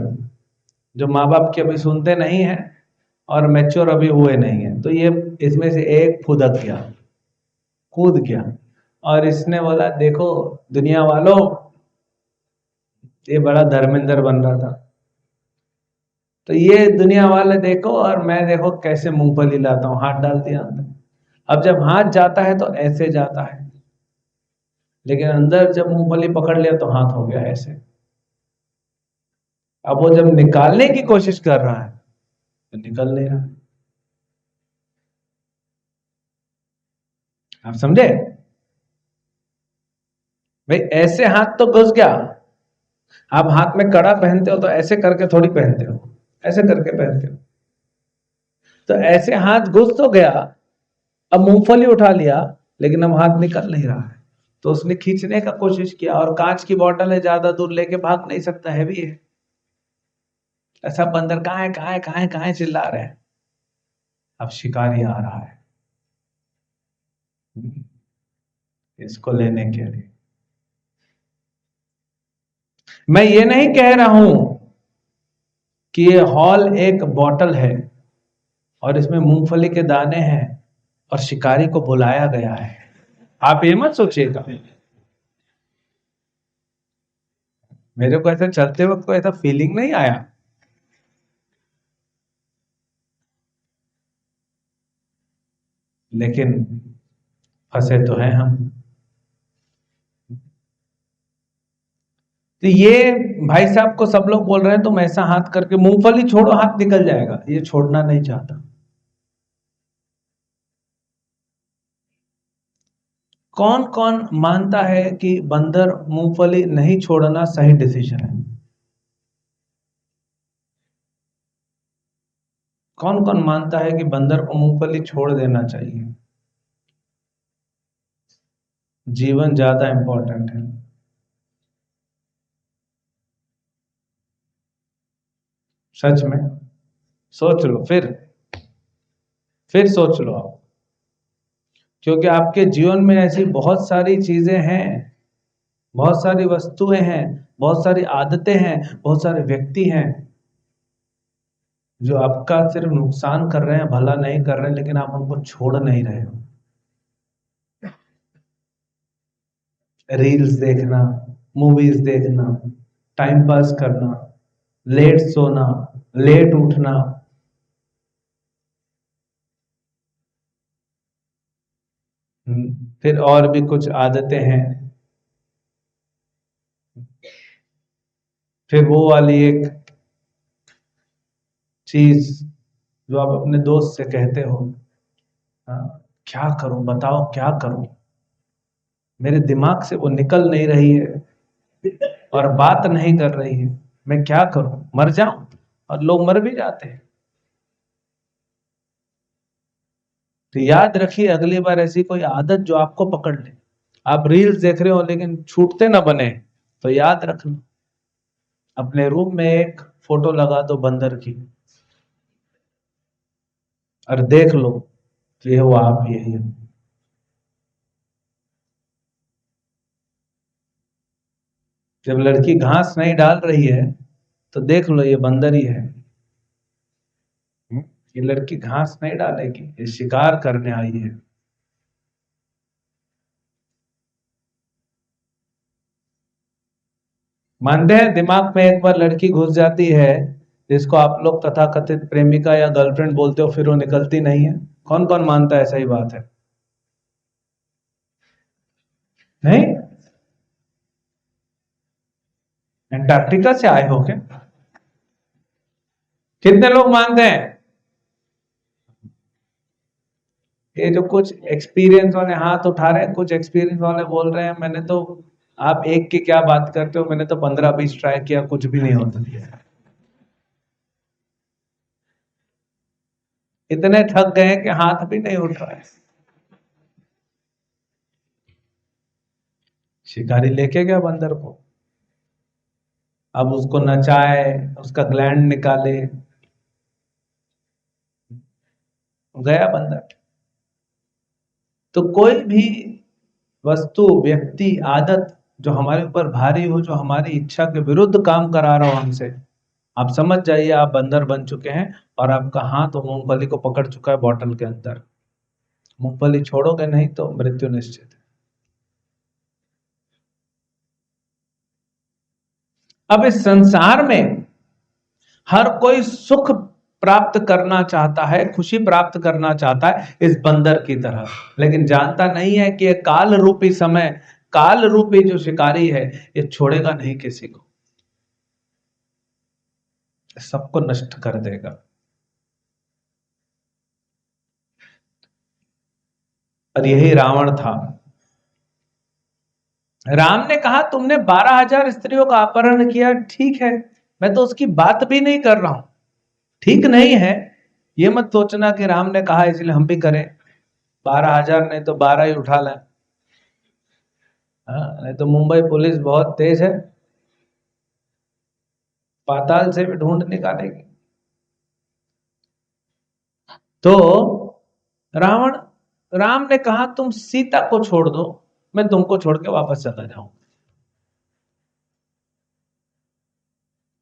जो माँ बाप की अभी सुनते नहीं है और मैच्योर अभी हुए नहीं है, तो ये इसमें से एक फुदक गया, कूद गया, और इसने बोला देखो दुनिया वालों, ये बड़ा धर्मेंद्र बन रहा था, तो ये दुनिया वाले देखो और मैं देखो कैसे मूंगफली लाता हूं। हाथ डाल दिया अंदर। अब जब हाथ जाता है तो ऐसे जाता है, लेकिन अंदर जब मूंगफली पकड़ लिया तो हाथ हो गया ऐसे। अब वो जब निकालने की कोशिश कर रहा है तो निकल नहीं रहा। आप समझे भाई? ऐसे हाथ तो घुस गया। आप हाथ में कड़ा पहनते हो तो ऐसे करके थोड़ी पहनते हो, ऐसे करके पहनते हो। तो ऐसे हाथ घुस तो गया, अब मूंगफली उठा लिया, लेकिन अब हाथ निकल नहीं रहा है। तो उसने खींचने का कोशिश किया, और कांच की बोतल है, ज्यादा दूर लेके भाग नहीं सकता, हैवी है। ऐसा बंदर कहाँ है, कहाँ है, कहाँ है, कहाँ है चिल्ला रहे हैं। अब शिकारी आ रहा है इसको लेने के लिए। मैं ये नहीं कह रहा हूं कि ये हॉल एक बॉटल है और इसमें मूंगफली के दाने हैं और शिकारी को बुलाया गया है, आप ये मत सोचिएगा। मेरे को ऐसा चलते वक्त कोई ऐसा फीलिंग नहीं आया, लेकिन फंसे तो हैं हम। तो ये भाई साहब को सब लोग बोल रहे हैं तुम ऐसा हाथ करके मूंगफली छोड़ो, हाथ निकल जाएगा, ये छोड़ना नहीं चाहता। कौन कौन मानता है कि बंदर मूंगफली नहीं छोड़ना सही डिसीजन है? कौन कौन मानता है कि बंदर को मूंगफली छोड़ देना चाहिए? जीवन ज्यादा इंपॉर्टेंट है। सच में सोच लो, फिर सोच लो आप, क्योंकि आपके जीवन में ऐसी बहुत सारी चीजें हैं, बहुत सारी वस्तुएं हैं, बहुत सारी आदतें हैं, बहुत सारे व्यक्ति हैं जो आपका सिर्फ नुकसान कर रहे हैं, भला नहीं कर रहे हैं, लेकिन आप उनको छोड़ नहीं रहे हो। रील्स देखना, मूवीज देखना, टाइम पास करना, लेट सोना, लेट उठना, फिर और भी कुछ आदतें हैं। फिर वो वाली एक चीज जो आप अपने दोस्त से कहते हो, हाँ, क्या करूं बताओ क्या करूं, मेरे दिमाग से वो निकल नहीं रही है और बात नहीं कर रही है, मैं क्या करूं, मर जाऊं? और लोग मर भी जाते हैं। तो याद रखिए, अगली बार ऐसी कोई आदत जो आपको पकड़ ले। आप रील्स देख रहे हो लेकिन छूटते ना बने, तो याद रखना, अपने रूम में एक फोटो लगा दो बंदर की और देख लो तो ये वो आप यही हो। जब लड़की घास नहीं डाल रही है तो देख लो ये बंदर ही है। ये लड़की घास नहीं डालेगी, ये शिकार करने आई है। मानते हैं दिमाग में एक बार लड़की घुस जाती है, जिसको आप लोग तथाकथित प्रेमिका या गर्लफ्रेंड बोलते हो, फिर वो निकलती नहीं है। कौन कौन मानता है सही बात है? नहीं? एंटार्क्टिका से आए हो क्या? कितने लोग मानते हैं? ये जो कुछ एक्सपीरियंस वाले हाथ उठा रहे हैं, कुछ एक्सपीरियंस वाले बोल रहे हैं मैंने तो, आप एक की क्या बात करते हो, मैंने तो 15-20 ट्राई किया, कुछ भी नहीं होता। इतने थक गए कि हाथ भी नहीं उठ रहा है। शिकारी लेके गया बंदर को, अब उसको नचाए, उसका ग्लैंड निकाले, गया बंदर। तो कोई भी वस्तु, व्यक्ति, आदत जो हमारे ऊपर भारी हो, जो हमारी इच्छा के विरुद्ध काम करा रहा हो हमसे, आप समझ जाइए आप बंदर बन चुके हैं और आपका हाथ वो मूंगफली को पकड़ चुका है बॉटल के अंदर। मूंगफली छोड़ोगे नहीं तो मृत्यु निश्चित है। अब इस संसार में हर कोई सुख प्राप्त करना चाहता है, खुशी प्राप्त करना चाहता है इस बंदर की तरह, लेकिन जानता नहीं है कि ये काल रूपी समय, काल रूपी जो शिकारी है, ये छोड़ेगा नहीं किसी को, सबको नष्ट कर देगा। और यही रावण था। राम ने कहा तुमने 12,000 स्त्रियों का अपहरण किया, ठीक है, मैं तो उसकी बात भी नहीं कर रहा हूं, ठीक नहीं है। ये मत सोचना कि राम ने कहा इसलिए हम भी करें। 12,000 नहीं तो 12 ही उठा लें। हाँ, नहीं तो मुंबई पुलिस बहुत तेज है, पाताल से भी ढूंढ निकालेगी। तो रावण, राम ने कहा तुम सीता को छोड़ दो, मैं तुमको छोड़ के वापस चला जाऊं।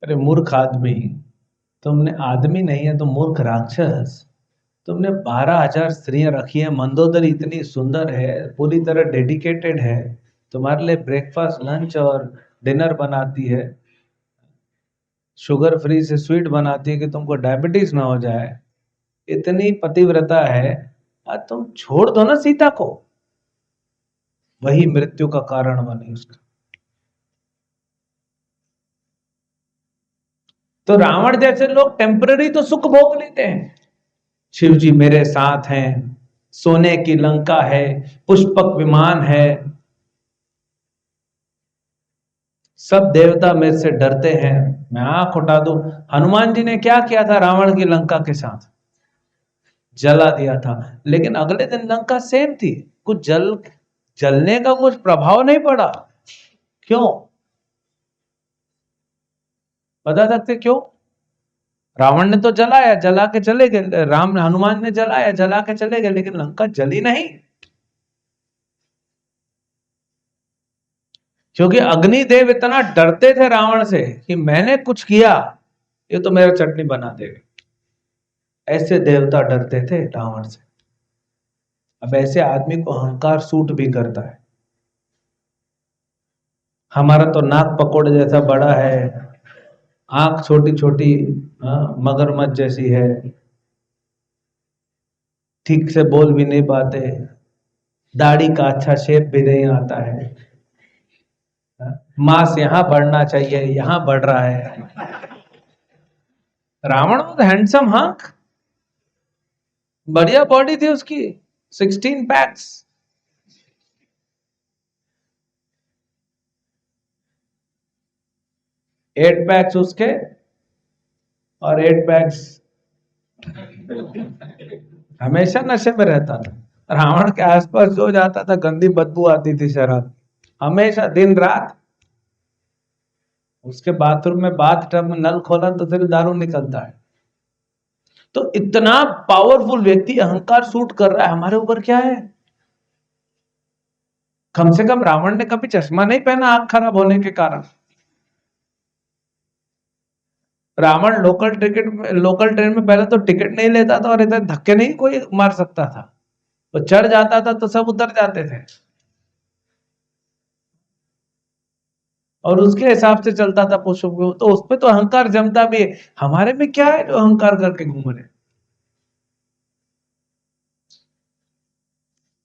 अरे मूर्ख आदमी, तुमने आदमी नहीं है, तुम मूर्ख राक्षस। तुमने 12,000 स्त्रियां रखी है, मंदोदरी इतनी सुंदर है, पूरी तरह डेडिकेटेड है, तुम्हारे लिए ब्रेकफास्ट, लंच और डिनर बनाती है, शुगर फ्री से स्वीट बनाती है कि तुमको डायबिटीज ना हो जाए, इतनी पतिव्रता है, आज तुम छोड़ दो ना सीता को। वही मृत्यु का कारण बनी उसका। तो रावण जैसे लोग टेम्पररी तो सुख भोग लेते हैं, शिव जी मेरे साथ हैं, सोने की लंका है, पुष्पक विमान है, सब देवता मेरे से डरते हैं, मैं आंख उठा दूं। हनुमान जी ने क्या किया था रावण की लंका के साथ? जला दिया था, लेकिन अगले दिन लंका सेम थी, कुछ जलने का कुछ प्रभाव नहीं पड़ा। क्यों? बता सकते क्यों? रावण ने तो जलाया, जला के चले गए, राम हनुमान ने जलाया, जला के चले गए, लेकिन लंका जली नहीं। क्योंकि अग्निदेव इतना डरते थे रावण से कि मैंने कुछ किया ये तो मेरा चटनी बना देगा, ऐसे देवता डरते थे रावण से। अब ऐसे आदमी को अहंकार सूट भी करता है। हमारा तो नाक पकोड़े जैसा बड़ा है, आंख छोटी छोटी मगरमच्छ जैसी है, ठीक से बोल भी नहीं पाते, दाढ़ी का अच्छा शेप भी नहीं आता है, मांस यहां बढ़ना चाहिए यहां बढ़ रहा है। रावण वॉज हैंडसम हंक, बढ़िया बॉडी थी उसकी, 16 पैक्स। 8 पैक्स उसके और 8 पैक्स हमेशा नशे में रहता था। रावण के आसपास जो जाता था गंदी बदबू आती थी शराब, हमेशा दिन रात। उसके बाथरूम में बाथ टब में नल खोला तो फिर दारू निकलता है। तो इतना पावरफुल व्यक्ति अहंकार सूट कर रहा है, हमारे ऊपर क्या है? कम से कम रावण ने कभी चश्मा नहीं पहना आंख खराब होने के कारण। रावण लोकल ट्रेन में पहले तो टिकट नहीं लेता था और इधर धक्के नहीं कोई मार सकता था, तो चढ़ जाता था तो सब उतर जाते थे और उसके हिसाब से चलता था पुष्प को। तो उस पे तो अहंकार जमता भी है। हमारे में क्या है जो अहंकार करके घूम रहे?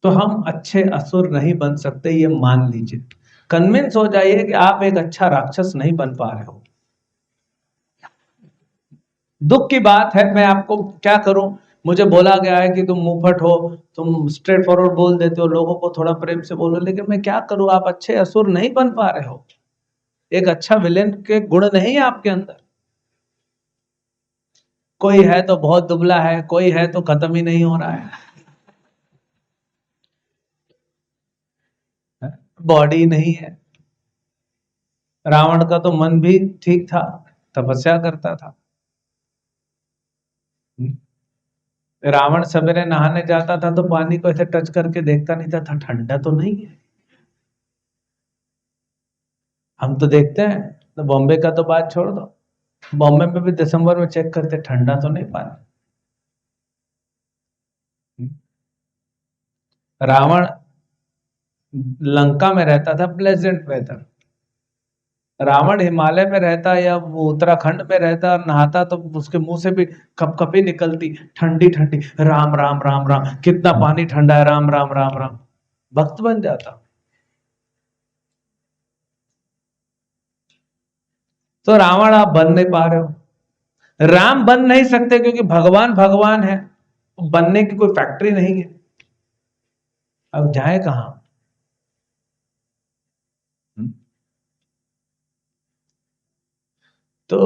तो हम अच्छे असुर नहीं बन सकते, ये मान लीजिए। कन्विंस हो जाइए कि आप एक अच्छा राक्षस नहीं बन पा रहे हो। दुख की बात है, मैं आपको क्या करूं, मुझे बोला गया है कि तुम मुंहफट हो, तुम स्ट्रेट फॉरवर्ड बोल देते हो, लोगों को थोड़ा प्रेम से बोलो, लेकिन मैं क्या करूं, आप अच्छे असुर नहीं बन पा रहे हो। एक अच्छा विलेन के गुण नहीं है आपके अंदर। कोई है तो बहुत दुबला है, कोई है तो खत्म ही नहीं हो रहा है, बॉडी नहीं है। रावण का तो मन भी ठीक था, तपस्या करता था। रावण सवेरे नहाने जाता था तो पानी को ऐसे टच करके देखता नहीं था ठंडा तो नहीं है। हम तो देखते हैं, तो बॉम्बे का तो बात छोड़ दो, बॉम्बे में भी दिसंबर में चेक करते ठंडा तो नहीं पानी। रावण लंका में रहता था प्लेजेंट वेदर, रावण हिमालय में रहता या वो उत्तराखंड में रहता और नहाता तो उसके मुंह से भी कपकपी निकलती, ठंडी ठंडी, राम राम राम राम, कितना पानी ठंडा है, राम राम राम राम, भक्त बन जाता। तो रावण आप बन नहीं पा रहे हो, राम बन नहीं सकते क्योंकि भगवान भगवान है, बनने की कोई फैक्ट्री नहीं है। अब जाए कहां? तो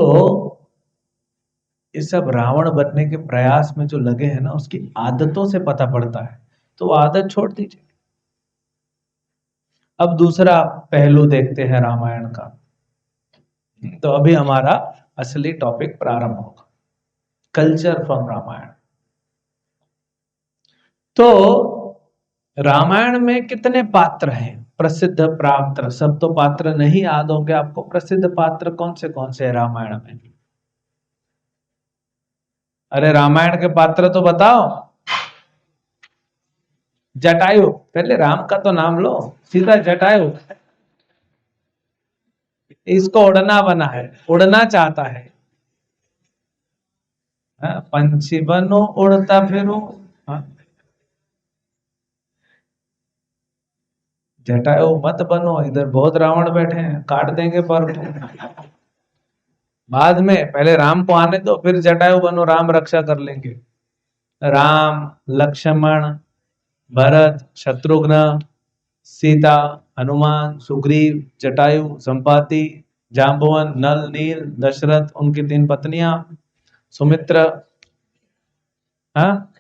ये सब रावण बनने के प्रयास में जो लगे हैं ना, उसकी आदतों से पता पड़ता है, तो वो आदत छोड़ दीजिए। अब दूसरा पहलू देखते हैं रामायण का। तो अभी हमारा असली टॉपिक प्रारंभ होगा, कल्चर फ्रॉम रामायण। तो रामायण में कितने पात्र हैं प्रसिद्ध पात्र? सब तो पात्र नहीं याद होंगे आपको, प्रसिद्ध पात्र कौन से हैं रामायण में? अरे रामायण के पात्र तो बताओ। जटायु, पहले राम का तो नाम लो, सीधा जटायु। इसको उड़ना बना है, उड़ना चाहता है। हाँ, पंछी बनो उड़ता फिरो। हाँ, जटायु मत बनो, इधर बहुत रावण बैठे हैं, काट देंगे पर बाद में, पहले राम को आने दो फिर जटायु बनो, राम रक्षा कर लेंगे। राम, लक्ष्मण, भरत, शत्रुघ्न, सीता, हनुमान, सुग्रीव, जटायु, संपाति, जाम्बवन, नल, नील, दशरथ, उनकी 3 पत्नियां, सुमित्र, हाँ,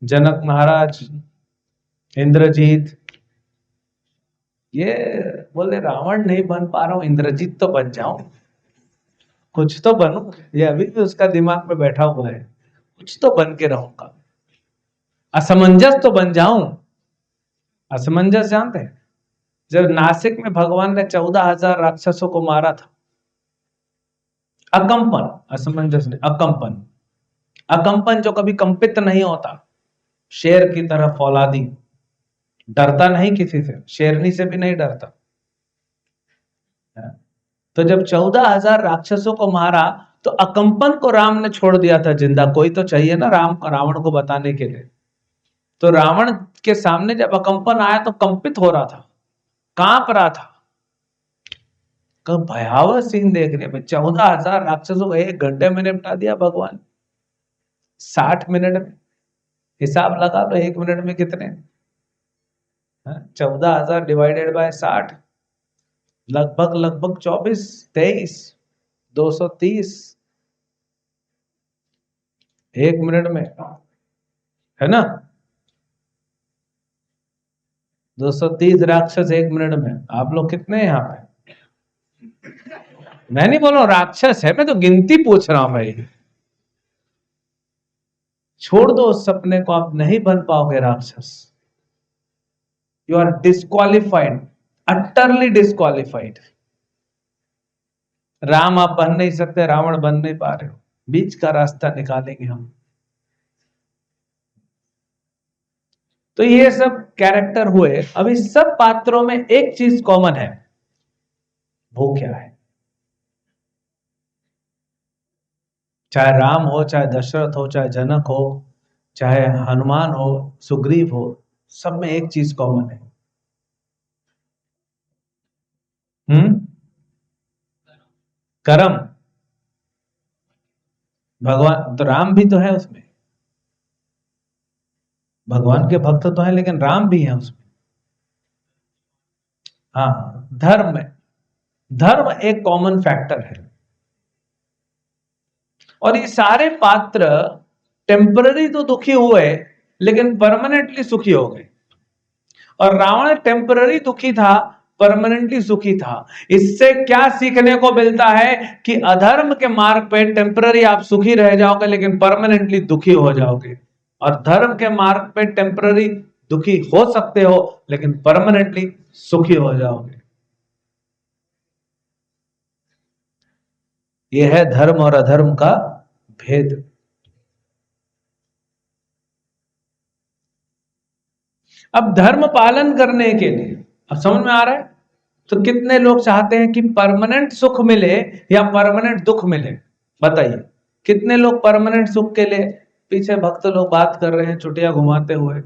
जनक महाराज, इंद्रजीत। ये बोले रावण नहीं बन पा रहा हूं, इंद्रजीत तो बन जाऊं, कुछ तो बनूं। ये अभी भी उसका दिमाग में बैठा हुआ है, कुछ तो बन के रहूंगा, असमंजस तो बन जाऊं। असमंजस जानते हैं? जब नासिक में भगवान ने 14,000 राक्षसों को मारा था, अकंपन, असमंजस नहीं, अकंपन। अकंपन जो कभी कंपित नहीं होता, शेर की तरह फौलादी, डरता नहीं किसी से, शेरनी से भी नहीं डरता। तो जब 14,000 राक्षसों को मारा तो अकंपन को राम ने छोड़ दिया था जिंदा। कोई तो चाहिए ना रावण को बताने के लिए। तो रावण के सामने जब अकंपन आया तो कंपित हो रहा था, कांप रहा था। भयावह सीन देख रहे हैं, 14,000 राक्षसों को 1 घंटे में निपटा दिया भगवान, 60 मिनट में। हिसाब लगा लो 1 मिनट में कितने, 14,000 डिवाइडेड बाय 60, लगभग 24-23 230 1 मिनट में, है ना? 230 राक्षस 1 मिनट में। आप लोग कितने हैं यहाँ पे? मैं नहीं बोल रहा हूं राक्षस है, मैं तो गिनती पूछ रहा हूं भाई। छोड़ दो उस सपने को, आप नहीं बन पाओगे राक्षस। You are disqualified, utterly disqualified. Ram आप बन नहीं सकते, रावण बन नहीं पा रहे हो, बीच का रास्ता निकालेंगे हम। तो ये सब कैरेक्टर हुए। अब इस सब पात्रों में एक चीज कॉमन है, वो क्या है? चाहे राम हो, चाहे दशरथ हो, चाहे जनक हो, चाहे हनुमान हो, सुग्रीव हो, सब में एक चीज कॉमन है। कर्म। भगवान तो राम भी तो है उसमें, भगवान के भक्त तो है, लेकिन राम भी है उसमें। हाँ, धर्म है। धर्म एक कॉमन फैक्टर है। और ये सारे पात्र टेम्पररी तो दुखी हुए, लेकिन परमानेंटली सुखी हो गए। और रावण टेम्पररी दुखी था, परमानेंटली सुखी था। इससे क्या सीखने को मिलता है कि अधर्म के मार्ग पे टेम्पररी आप सुखी रह जाओगे, लेकिन परमानेंटली दुखी हो जाओगे। और धर्म के मार्ग पे टेम्पररी दुखी हो सकते हो, लेकिन परमानेंटली सुखी हो जाओगे। यह है धर्म और अधर्म का भेद। अब धर्म पालन करने के लिए, अब समझ में आ रहा है? तो कितने लोग चाहते हैं कि परमानेंट सुख मिले या परमानेंट दुख मिले? बताइए, कितने लोग परमानेंट सुख के लिए? पीछे भक्त लोग बात कर रहे हैं चुटिया घुमाते हुए,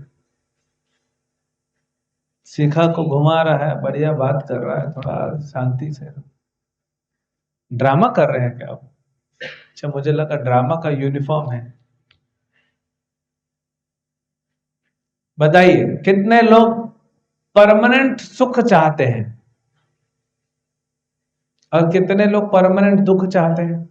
शिखा को घुमा रहा है, बढ़िया बात कर रहा है, थोड़ा शांति से। ड्रामा कर रहे हैं क्या आप? अच्छा, मुझे लगा ड्रामा का यूनिफॉर्म है। बताइए, कितने लोग परमानेंट सुख चाहते हैं और कितने लोग परमानेंट दुख चाहते हैं?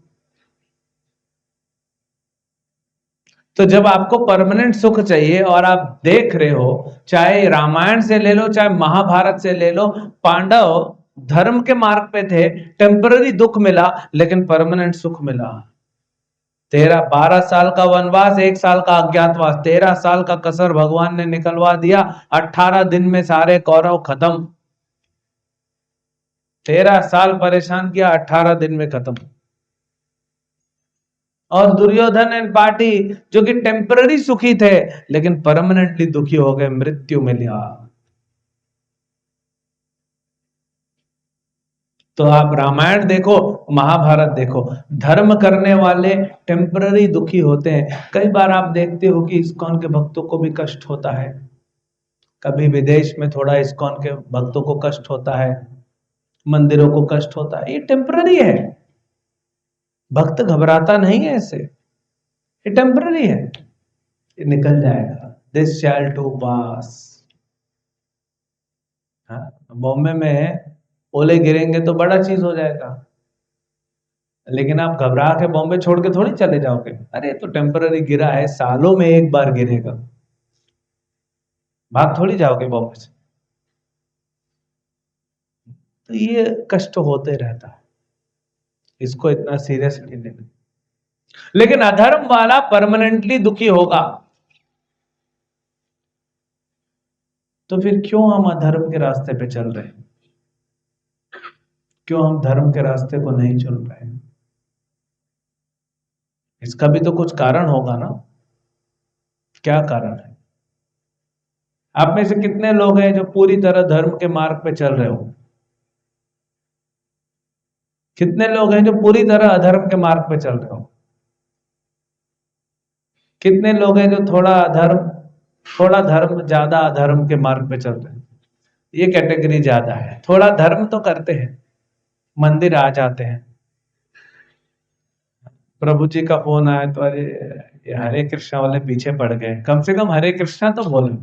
तो जब आपको परमानेंट सुख चाहिए और आप देख रहे हो, चाहे रामायण से ले लो, चाहे महाभारत से ले लो, पांडव धर्म के मार्ग पे थे, टेम्पररी दुख मिला लेकिन परमानेंट सुख मिला। 12 साल का वनवास, 1 साल का अज्ञातवास, 13 साल का कसर भगवान ने निकलवा दिया। 18 दिन में सारे कौरव खत्म। 13 साल परेशान किया, 18 दिन में खत्म। और दुर्योधन एंड पार्टी जो कि टेम्पररी सुखी थे, लेकिन परमानेंटली दुखी हो गए, मृत्यु मिला। तो आप रामायण देखो, महाभारत देखो, धर्म करने वाले टेम्पररी दुखी होते हैं। कई बार आप देखते हो कि इस्कॉन के भक्तों को भी कष्ट होता है, कभी विदेश में थोड़ा इस्कॉन के भक्तों को कष्ट होता है, मंदिरों को कष्ट होता है, ये टेम्पररी है। भक्त घबराता नहीं है इससे, ये टेम्पररी है, ये निकल जाएगा। दिस शैल टू पास। बॉम्बे में ओले गिरेंगे तो बड़ा चीज हो जाएगा, लेकिन आप घबरा के बॉम्बे छोड़ के थोड़ी चले जाओगे। अरे तो टेम्पररी गिरा है, सालों में एक बार गिरेगा, भाग थोड़ी जाओगे बॉम्बे से। तो ये कष्ट होते रहता है, इसको इतना सीरियसली नहीं लेना। लेकिन अधर्म वाला परमानेंटली दुखी होगा। तो फिर क्यों हम अधर्म के रास्ते पे चल रहे हैं? क्यों हम धर्म के रास्ते को नहीं चल रहे हैं? इसका भी तो कुछ कारण होगा ना। क्या कारण है? आप में से कितने लोग हैं जो पूरी तरह धर्म के मार्ग पे चल रहे हो? कितने लोग हैं जो पूरी तरह अधर्म के मार्ग पे चल रहे हो? कितने लोग हैं जो थोड़ा धर्म ज्यादा अधर्म के मार्ग पे चल रहे हैं? ये कैटेगरी ज्यादा है। थोड़ा धर्म तो करते हैं, मंदिर आ जाते हैं, प्रभु जी का फोन आया तो अरे ये हरे कृष्णा वाले पीछे पड़ गए, कम से कम हरे कृष्णा तो बोले।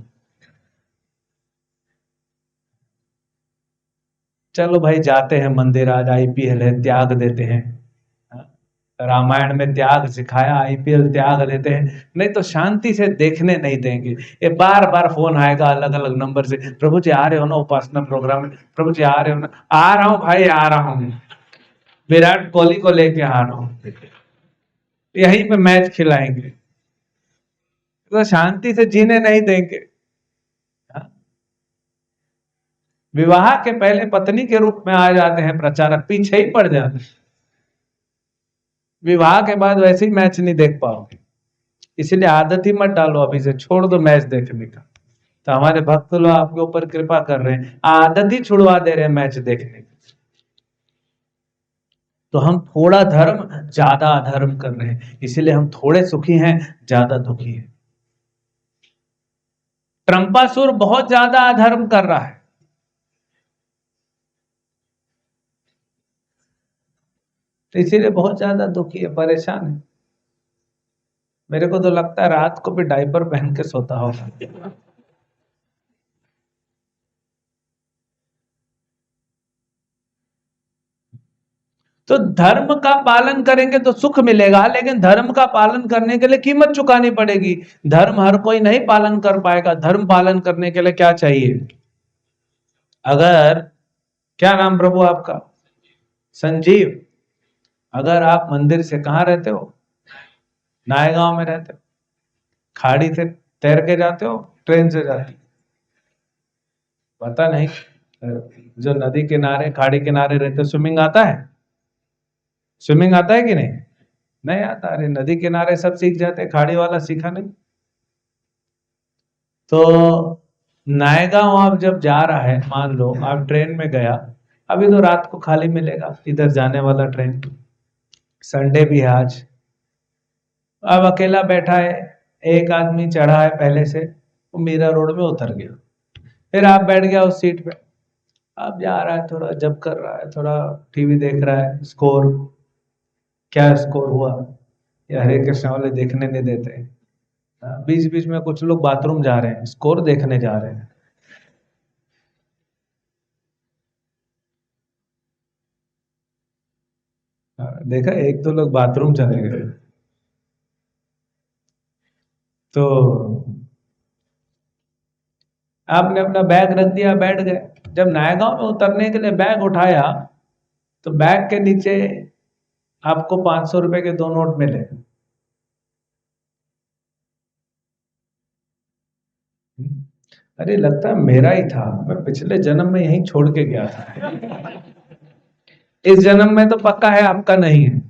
चलो भाई, जाते हैं मंदिर, आज आईपीएल है, त्याग देते हैं। रामायण में त्याग सिखाया, आईपीएल त्याग देते हैं, नहीं तो शांति से देखने नहीं देंगे। ये बार बार फोन आएगा अलग अलग नंबर से, प्रभु जी आ रहे हो ना उपासना प्रोग्राम में, प्रभु जी आ रहे हो ना, आ रहा हूं भाई आ रहा हूं, विराट कोहली को लेके आ रहा हूं, यहीं पे मैच खिलाएंगे, तो शांति से जीने नहीं देंगे। हाँ? विवाह के पहले पत्नी के रूप में आ जाते हैं प्रचारक, पीछे ही पड़ जाते हैं, विवाह के बाद वैसे ही मैच नहीं देख पाओगे। इसलिए आदत ही मत डालो, अभी से छोड़ दो मैच देखने का। तो हमारे भक्त लोग आपके ऊपर कृपा कर रहे हैं, आदत ही छुड़वा दे रहे हैं मैच देखने की। तो हम थोड़ा धर्म ज्यादा अधर्म कर रहे हैं, इसीलिए हम थोड़े सुखी हैं, ज्यादा दुखी हैं। ट्रंपासुर बहुत ज्यादा अधर्म कर रहा है, तो इसीलिए बहुत ज्यादा दुखी है, परेशान है। मेरे को तो लगता है रात को भी डायपर पहन के सोता होगा। तो धर्म का पालन करेंगे तो सुख मिलेगा, लेकिन धर्म का पालन करने के लिए कीमत चुकानी पड़ेगी। धर्म हर कोई नहीं पालन कर पाएगा। धर्म पालन करने के लिए क्या चाहिए? अगर, क्या नाम प्रभु आपका? संजीव। अगर आप मंदिर से कहाँ रहते हो? नायगांव में रहते हो। खाड़ी से तैर के जाते हो, ट्रेन से जाते हो? पता नहीं। जो नदी किनारे खाड़ी किनारे रहते, स्विमिंग आता है? स्विमिंग आता है कि नहीं? नहीं आता। अरे नदी किनारे सब सीख जाते, खाड़ी वाला सीखा नहीं। तो नायगांव आप जब जा रहा है, मान लो आप ट्रेन में गया, अभी तो रात को खाली मिलेगा इधर जाने वाला ट्रेन, संडे भी है आज। अब अकेला बैठा है, एक आदमी चढ़ा है पहले से, वो मीरा रोड में उतर गया, फिर आप बैठ गया उस सीट पे। अब जा रहा है, थोड़ा जब कर रहा है, थोड़ा टीवी देख रहा है, स्कोर क्या स्कोर हुआ, या हरे कृष्ण वाले देखने नहीं देते। बीच बीच में कुछ लोग बाथरूम जा रहे हैं, स्कोर देखने जा रहे हैं। देखा, एक दो लोग बाथरूम चले गए। तो आपने अपना बैग रख दिया, बैठ गए। जब नायगांव में उतरने के लिए बैग उठाया, तो बैग के नीचे आपको 500 रुपए के 2 नोट मिले। अरे लगता है मेरा ही था, मैं पिछले जन्म में यहीं छोड़ के गया था। इस जन्म में तो पक्का है आपका नहीं है।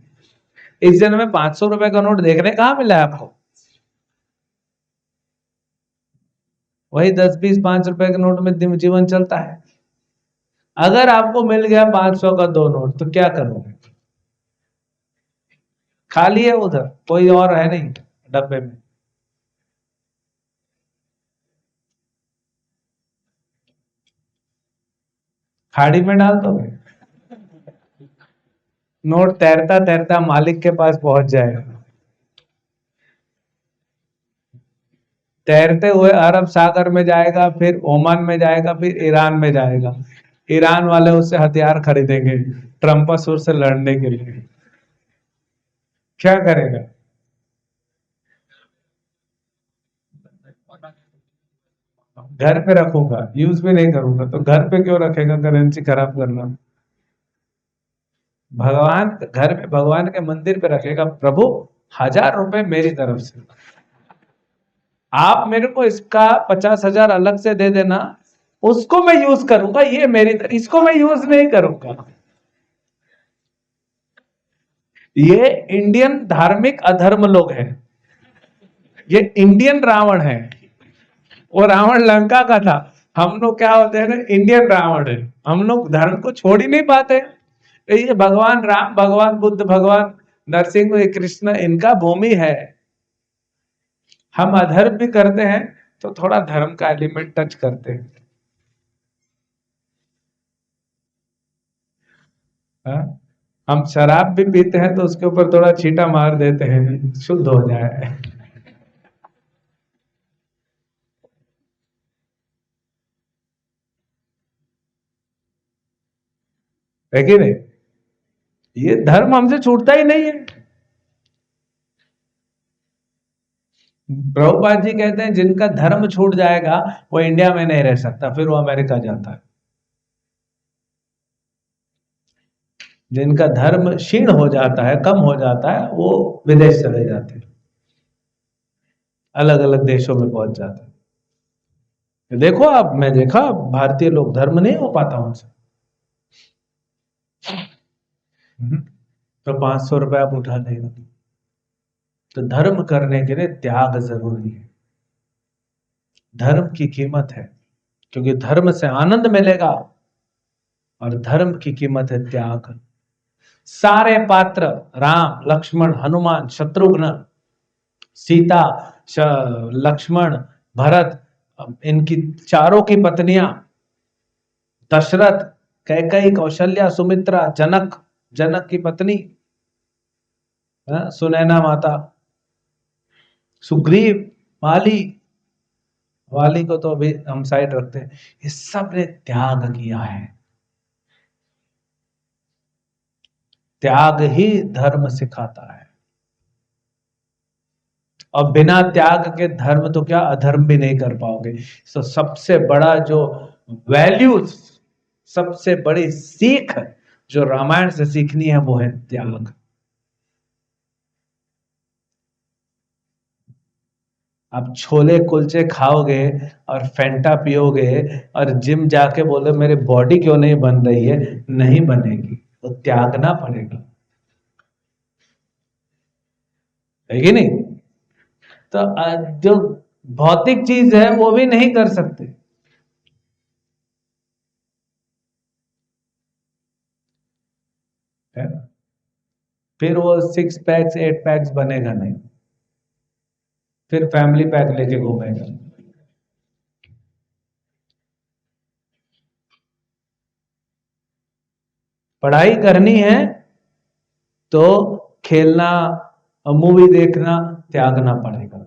इस जन्म में 500 रुपए का नोट देखने कहाँ मिला है आपको? वही 10, 20, 5 रुपए के नोट में जीवन चलता है। अगर आपको मिल गया 500 का 2 नोट, तो क्या करोगे? खाली है उधर, कोई और है नहीं डब्बे में। खाड़ी में डाल दोगे? नोट तैरता तैरता मालिक के पास पहुंच जाएगा। तैरते हुए अरब सागर में जाएगा, फिर ओमान में जाएगा, फिर ईरान में जाएगा। ईरान वाले उससे हथियार खरीदेंगे ट्रम्पासुर से लड़ने के लिए। क्या करेगा? घर पे रखूंगा, यूज भी नहीं करूंगा। तो घर पे क्यों रखेगा करेंसी खराब करना? भगवान घर पे, भगवान के मंदिर पे रखेगा। प्रभु 1000 रुपए मेरी तरफ से, आप मेरे को इसका 50,000 अलग से दे देना, उसको मैं यूज करूंगा, ये मेरी इसको मैं यूज नहीं करूंगा। ये इंडियन धार्मिक अधर्म लोग हैं। ये इंडियन रावण है। वो रावण लंका का था, हम लोग क्या होते हैं ना, इंडियन रावण है। हम लोग धर्म को छोड़ ही नहीं पाते। ये भगवान राम, भगवान बुद्ध, भगवान नरसिंह, ये कृष्ण, इनका भूमि है। हम अधर्म भी करते हैं तो थोड़ा धर्म का एलिमेंट टच करते हैं। हाँ? हम शराब भी पीते हैं तो उसके ऊपर थोड़ा छींटा मार देते हैं, शुद्ध हो जाए। है कि नहीं? ये धर्म हमसे छूटता ही नहीं है। प्रभुपाद जी कहते हैं जिनका धर्म छूट जाएगा वो इंडिया में नहीं रह सकता, फिर वो अमेरिका जाता है। जिनका धर्म क्षीण हो जाता है, कम हो जाता है, वो विदेश चले जाते हैं, अलग अलग देशों में पहुंच जाते हैं। देखो आप, मैं देखा भारतीय लोग, धर्म नहीं हो पाता उनसे। तो 500 रुपए आप उठा लेगा। तो धर्म करने के लिए त्याग जरूरी है, धर्म की कीमत है, क्योंकि धर्म से आनंद मिलेगा और धर्म की कीमत है त्याग। सारे पात्र, राम, लक्ष्मण, हनुमान, शत्रुघ्न, सीता, लक्ष्मण, भरत, इनकी चारों की पत्नियां, दशरथ, कैकेयी, कौशल्या, सुमित्रा, जनक, जनक की पत्नी, सुनैना माता, सुग्रीव, वाली, वाली को तो अभी हम साइड रखते हैं, ये सब ने त्याग किया है। त्याग ही धर्म सिखाता है, और बिना त्याग के धर्म तो क्या, अधर्म भी नहीं कर पाओगे। तो सबसे बड़ा जो वैल्यूज, सबसे बड़ी सीख जो रामायण से सीखनी है वो है त्याग। आप छोले कुलचे खाओगे और फैंटा पियोगे और जिम जाके बोले मेरी बॉडी क्यों नहीं बन रही है, नहीं बनेगी, तो त्यागना पड़ेगा, है कि नहीं? तो जो भौतिक चीज है वो भी नहीं कर सकते, है ना? फिर वो 6 पैक्स 8 पैक्स बनेगा नहीं, फिर फैमिली पैक लेके घूमेगा। पढ़ाई करनी है तो खेलना और मूवी देखना त्यागना पड़ेगा।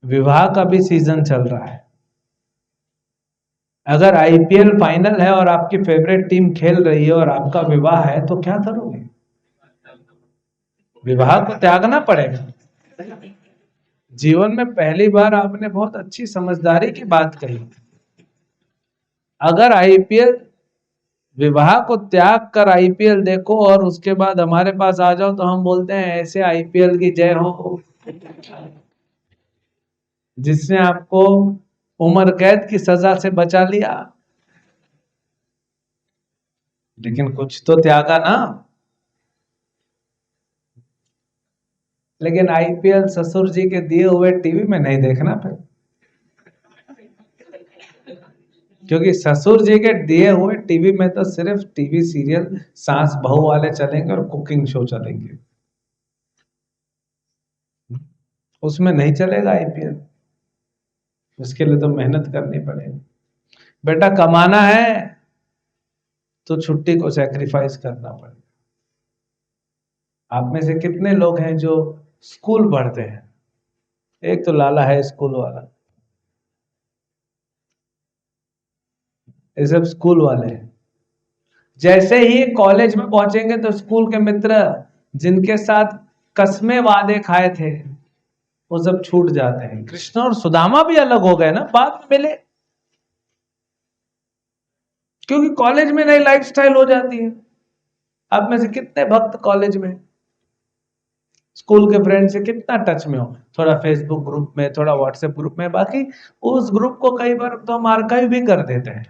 विवाह का भी सीजन चल रहा है, अगर आईपीएल फाइनल है और आपकी फेवरेट टीम खेल रही है और आपका विवाह है तो क्या करोगे? विवाह को त्यागना पड़ेगा। जीवन में पहली बार आपने बहुत अच्छी समझदारी की बात कही। अगर आईपीएल, विवाह को त्याग कर आईपीएल देखो और उसके बाद हमारे पास आ जाओ तो हम बोलते हैं ऐसे आईपीएल की जय हो, जिसने आपको उम्र कैद की सजा से बचा लिया। लेकिन कुछ तो त्यागा ना। लेकिन आईपीएल ससुर जी के दिए हुए टीवी में नहीं देखना फिर, क्योंकि ससुर जी के दिए हुए टीवी में तो सिर्फ टीवी सीरियल सास बहू वाले चलेंगे और कुकिंग शो चलेंगे, उसमें नहीं चलेगा आईपीएल। उसके लिए तो मेहनत करनी पड़ेगी। बेटा कमाना है तो छुट्टी को सैक्रिफाइस करना पड़ेगा। आप में से कितने लोग हैं जो स्कूल पढ़ते हैं? एक तो लाला है स्कूल वाला, ये सब स्कूल वाले हैं। जैसे ही कॉलेज में पहुंचेंगे तो स्कूल के मित्र जिनके साथ कसमें वादे खाए थे वो सब छूट जाते हैं। कृष्ण और सुदामा भी अलग हो गए ना, बाद में मिले, क्योंकि कॉलेज में नई लाइफस्टाइल हो जाती है। आप में से कितने भक्त कॉलेज में, स्कूल के फ्रेंड से कितना टच में हो? थोड़ा फेसबुक ग्रुप में, थोड़ा व्हाट्सएप ग्रुप में, बाकी उस ग्रुप को कई बार तो हम आर्काइव भी कर देते हैं,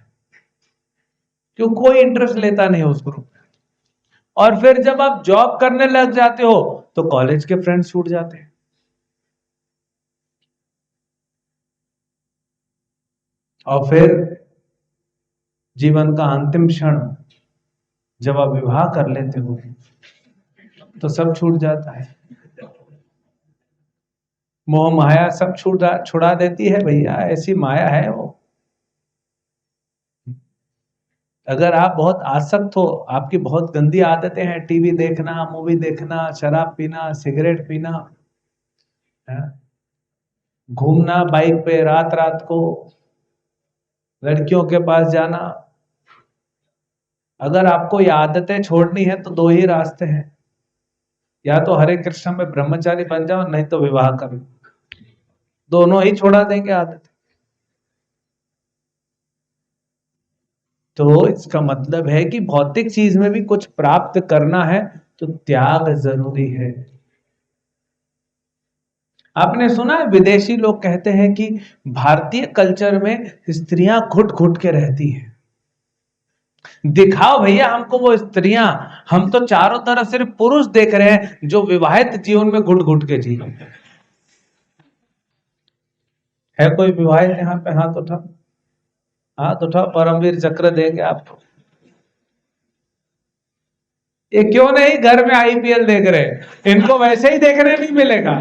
क्यों कोई इंटरेस्ट लेता नहीं उस ग्रुप में। और फिर जब आप जॉब करने लग जाते हो तो कॉलेज के फ्रेंड्स छूट जाते हैं। और फिर जीवन का अंतिम क्षण जब आप विवाह कर लेते हो तो सब छूट जाता है। मोह माया सब छुड़ा देती है भैया, ऐसी माया है वो। अगर आप बहुत आसक्त हो, आपकी बहुत गंदी आदतें हैं, टीवी देखना, मूवी देखना, शराब पीना, सिगरेट पीना, घूमना बाइक पे रात रात को, लड़कियों के पास जाना, अगर आपको ये आदतें छोड़नी है तो दो ही रास्ते हैं। या तो हरे कृष्ण में ब्रह्मचारी बन जाओ, नहीं तो विवाह करो, दोनों ही छोड़ा देंगे आदत। तो इसका मतलब है कि भौतिक चीज में भी कुछ प्राप्त करना है तो त्याग जरूरी है। आपने सुना है विदेशी लोग कहते हैं कि भारतीय कल्चर में स्त्रियां घुट घुट के रहती हैं। दिखाओ भैया हमको वो स्त्रियां, हम तो चारों तरफ सिर्फ पुरुष देख रहे हैं जो विवाहित जीवन में घुट घुट के जी रहे हैं। है कोई विवाहित यहाँ पे? हाथ उठा, हाथ उठा, परमवीर चक्र देंगे आपको। ये क्यों नहीं घर में आईपीएल देख रहे हैं? इनको वैसे ही देखने नहीं मिलेगा।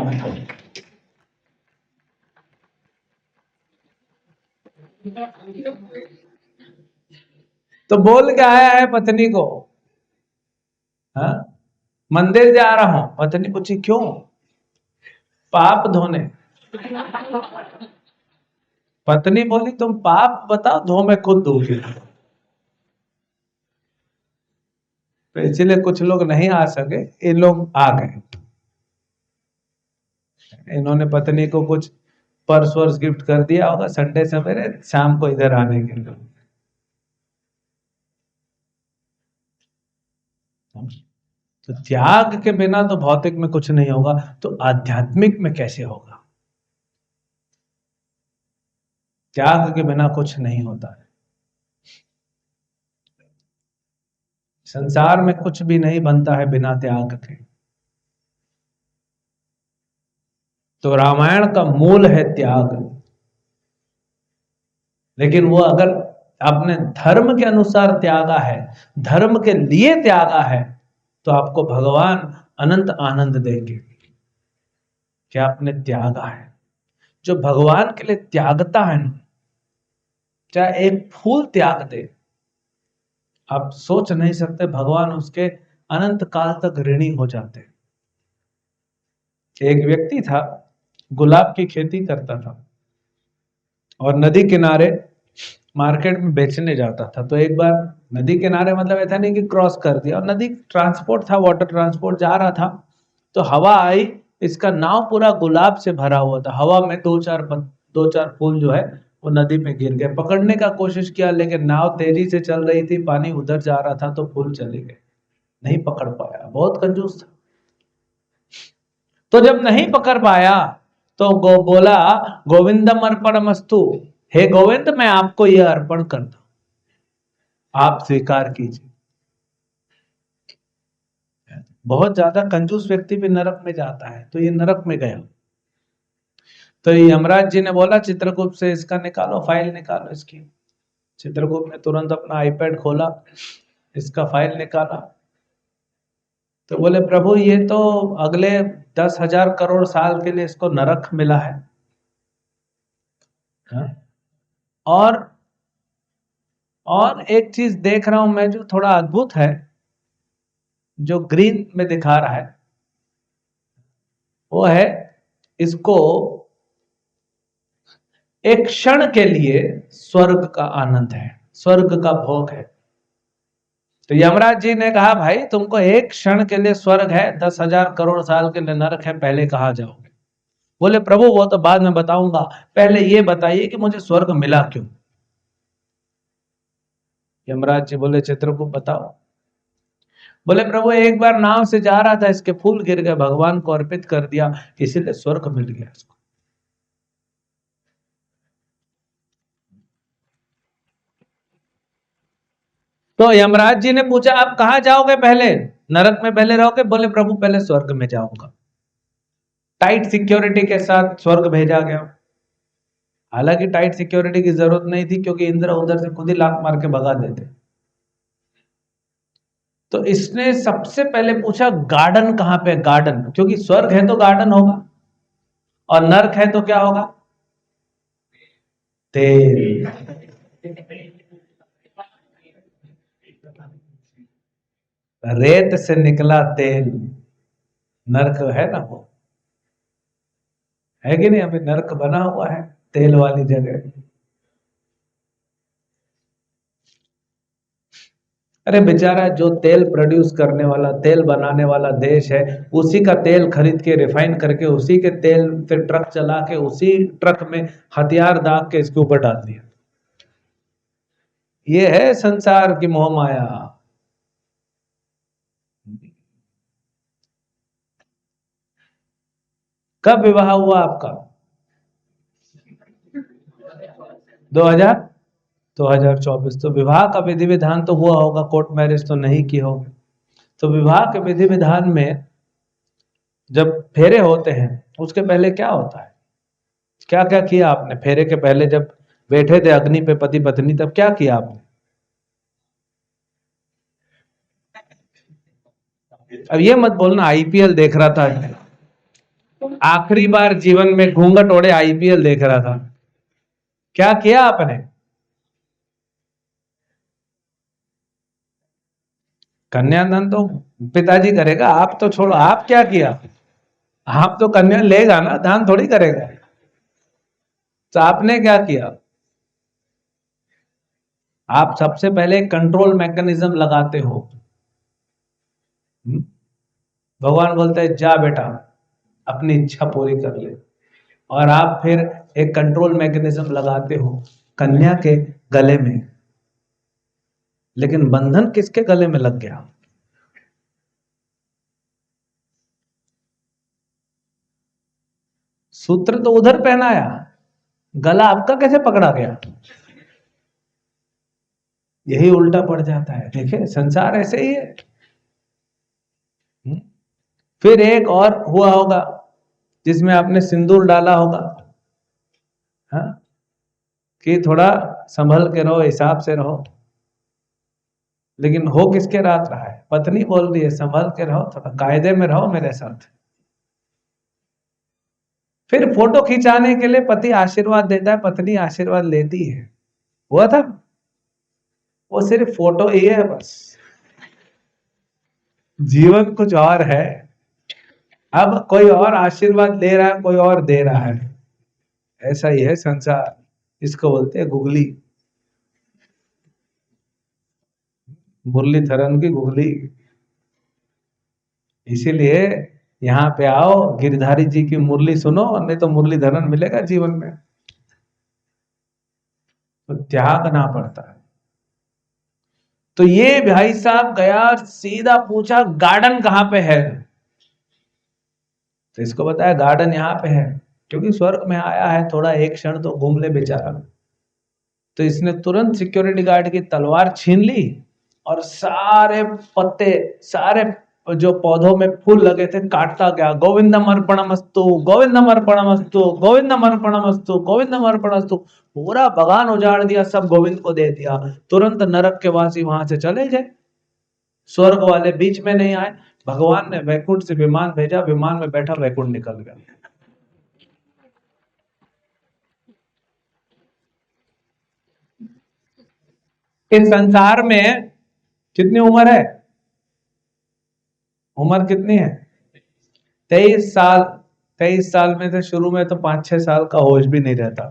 तो बोल के आया है पत्नी को, हाँ मंदिर जा रहा हूं। पत्नी पूछी क्यों? पाप धोने। पत्नी बोली तुम पाप बताओ, धो मैं खुद धोगी। तो इसलिए कुछ लोग नहीं आ सके, ये लोग आ गए। इन्होंने पत्नी को कुछ पर्स वर्स गिफ्ट कर दिया होगा संडे सवेरे शाम को इधर आने के लिए। तो त्याग के बिना तो भौतिक में कुछ नहीं होगा, तो आध्यात्मिक में कैसे होगा? त्याग के बिना कुछ नहीं होता है। संसार में कुछ भी नहीं बनता है बिना त्याग के। तो रामायण का मूल है त्याग। लेकिन वो अगर आपने धर्म के अनुसार त्यागा है, धर्म के लिए त्यागा है, तो आपको भगवान अनंत आनंद देंगे कि आपने त्यागा है। जो भगवान के लिए त्यागता है ना, चाहे एक फूल त्याग दे, आप सोच नहीं सकते भगवान उसके अनंत काल तक ऋणी हो जाते। एक व्यक्ति था, गुलाब की खेती करता था और नदी किनारे मार्केट में बेचने जाता था। तो एक बार नदी किनारे मतलब ऐसा नहीं कि क्रॉस कर दिया, और नदी ट्रांसपोर्ट था, वाटर ट्रांसपोर्ट जा रहा था, तो हवा आई, इसका नाव पूरा गुलाब से भरा हुआ था। हवा में दो चार फूल जो है वो नदी में गिर गए। पकड़ने का कोशिश किया लेकिन नाव तेजी से चल रही थी, पानी उधर जा रहा था, तो फूल चले गए, नहीं पकड़ पाया। बहुत कंजूस था। तो जब नहीं पकड़ पाया तो बोला गोविंदम अर्पणमस्तु, हे गोविंद मैं आपको यह अर्पण करता हूं, आप स्वीकार कीजिए। बहुत ज्यादा कंजूस व्यक्ति भी नरक में जाता है, तो ये नरक में गया। तो यमराज जी ने बोला चित्रगुप्त से इसका निकालो, फाइल निकालो इसकी। चित्रगुप्त ने तुरंत अपना आईपैड खोला, इसका फाइल निकाला। तो बोले प्रभु ये तो अगले 10,000 करोड़ साल के लिए इसको नरक मिला है। हाँ? और एक चीज देख रहा हूं मैं जो थोड़ा अद्भुत है, जो ग्रीन में दिखा रहा है, वो है इसको एक क्षण के लिए स्वर्ग का आनंद है, स्वर्ग का भोग है। तो यमराज जी ने कहा भाई तुमको एक क्षण के लिए स्वर्ग है, 10,000 करोड़ साल के लिए नरक है, पहले कहाँ जाओगे? बोले प्रभु वो तो बाद में बताऊंगा, पहले ये बताइए कि मुझे स्वर्ग मिला क्यों? यमराज जी बोले चित्रगुप्त बताओ। बोले प्रभु एक बार नाव से जा रहा था, इसके फूल गिर गए, भगवान को अर्पित कर दिया, इसीलिए स्वर्ग मिल गया इसको। तो यमराज जी ने पूछा आप कहां जाओगे पहले? नरक में पहले रहोगे? बोले प्रभु पहले स्वर्ग में जाऊंगा। टाइट सिक्योरिटी के साथ स्वर्ग भेजा गया। हालांकि टाइट सिक्योरिटी की जरूरत नहीं थी, क्योंकि इंद्र उधर से खुद ही लात मार के भगा देते। तो इसने सबसे पहले पूछा गार्डन कहां पे? गार्डन, क्योंकि स्वर्ग है तो गार्डन होगा, और नर्क है तो क्या होगा? तेल। रेत से निकला तेल, नर्क है ना वो, है कि नहीं? अभी नर्क बना हुआ है तेल वाली जगह। अरे बेचारा जो तेल प्रोड्यूस करने वाला, तेल बनाने वाला देश है, उसी का तेल खरीद के रिफाइन करके उसी के तेल पे ट्रक चला के उसी ट्रक में हथियार दाग के इसके ऊपर डाल दिया। ये है संसार की मोह माया। कब विवाह हुआ आपका? 2024। तो विवाह का विधि विधान तो हुआ होगा, कोर्ट मैरिज तो नहीं की होगी। तो विवाह के विधि विधान में जब फेरे होते हैं उसके पहले क्या होता है? क्या क्या किया आपने फेरे के पहले? जब बैठे थे अग्नि पे पति पत्नी, तब क्या किया आपने? अब ये मत बोलना आईपीएल देख रहा था, आखिरी बार जीवन में घूंघट ओढ़े आईपीएल देख रहा था। क्या किया आपने? कन्यादान तो पिताजी करेगा, आप तो छोड़ो। आप क्या किया? आप तो कन्या लेगा ना, दान थोड़ी करेगा। तो आपने क्या किया? आप सबसे पहले कंट्रोल मैकेनिज्म लगाते हो। भगवान बोलते हैं जा बेटा अपनी इच्छा पूरी कर ले, और आप फिर एक कंट्रोल मैकेनिज्म लगाते हो कन्या के गले में। लेकिन बंधन किसके गले में लग गया? सूत्र तो उधर पहनाया, गला आपका कैसे पकड़ा गया? यही उल्टा पड़ जाता है। देखिए संसार ऐसे ही है। फिर एक और हुआ होगा जिसमें आपने सिंदूर डाला होगा, हाँ, कि थोड़ा संभल के रहो, हिसाब से रहो। लेकिन हो किसके रात रहा है? पत्नी बोल रही है संभल के रहो, थोड़ा कायदे में रहो मेरे साथ। फिर फोटो खिंचाने के लिए पति आशीर्वाद देता है, पत्नी आशीर्वाद लेती है। हुआ था? वो सिर्फ फोटो ही है बस, जीवन कुछ और है। अब कोई और आशीर्वाद ले रहा है, कोई और दे रहा है। ऐसा ही है संसार। इसको बोलते हैं गुगली, मुरलीधरन की गुगली। इसीलिए यहाँ पे आओ, गिरधारी जी की मुरली सुनो, नहीं तो मुरलीधरन मिलेगा जीवन में। तो त्यागना पड़ता है। तो ये भाई साहब गया, सीधा पूछा गार्डन कहाँ पे है? तो इसको बताया गार्डन यहाँ पे है, क्योंकि स्वर्ग में आया है, थोड़ा एक क्षण तो घूम ले बेचारा। तो इसने तुरंत सिक्योरिटी गार्ड की तलवार छीन ली और सारे पत्ते, सारे जो पौधों में फूल लगे थे काटता गया। गोविंदम अर्पणमस्तु, गोविंदम अर्पणमस्तु, गोविंदम अर्पणमस्तु, गोविंदम अर्पणमस्तु। पूरा बगान उजाड़ दिया, सब गोविंद को दे दिया। तुरंत नरक के वासी वहां से चले गए, स्वर्ग वाले बीच में नहीं आए। भगवान ने वैकुंठ से विमान भेजा, विमान में बैठा वैकुंठ निकल गया। इस संसार में कितनी उम्र है? उम्र कितनी है? 23 साल। 23 साल में से शुरू में तो 5-6 साल का होश भी नहीं रहता।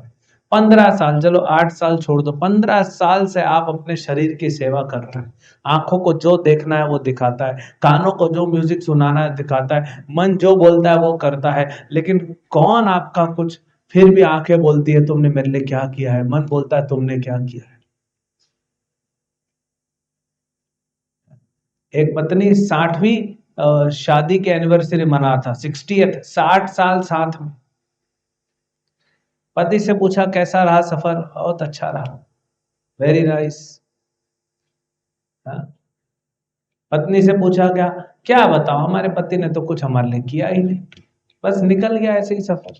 15 साल, चलो 8 साल छोड़ दो, 15 साल से आप अपने शरीर की सेवा कर रहे हैं। आंखों को जो देखना है वो दिखाता है, कानों को जो म्यूजिक सुनाना है दिखाता है, मन जो बोलता है वो करता है। लेकिन कौन आपका कुछ? फिर भी आंखें बोलती है तुमने मेरे लिए क्या किया है, मन बोलता है तुमने क्या किया है। एक पत्नी 60वीं शादी के एनिवर्सरी मना था, 60th, 60 साल साथ में। पति से पूछा कैसा रहा सफर? बहुत अच्छा रहा, वेरी नाइस। पत्नी से पूछा क्या? क्या बताओ, हमारे पति ने तो कुछ हमारे लिए किया ही नहीं, बस निकल गया ऐसे ही सफर।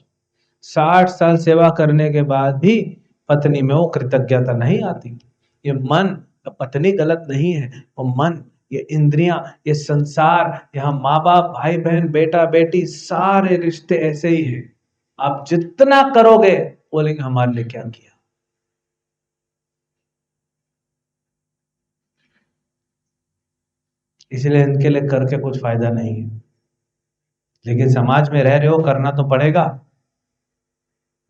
60 साल सेवा करने के बाद भी पत्नी में वो कृतज्ञता नहीं आती। ये मन, पत्नी गलत नहीं है, वो मन, ये इंद्रियां, ये संसार, यहाँ माँ बाप, भाई बहन, बेटा बेटी, सारे रिश्ते ऐसे ही हैं। आप जितना करोगे बोलेंगे हमारे लिए क्या किया। इसलिए इनके लिए करके कुछ फायदा नहीं है। लेकिन समाज में रह रहे हो, करना तो पड़ेगा।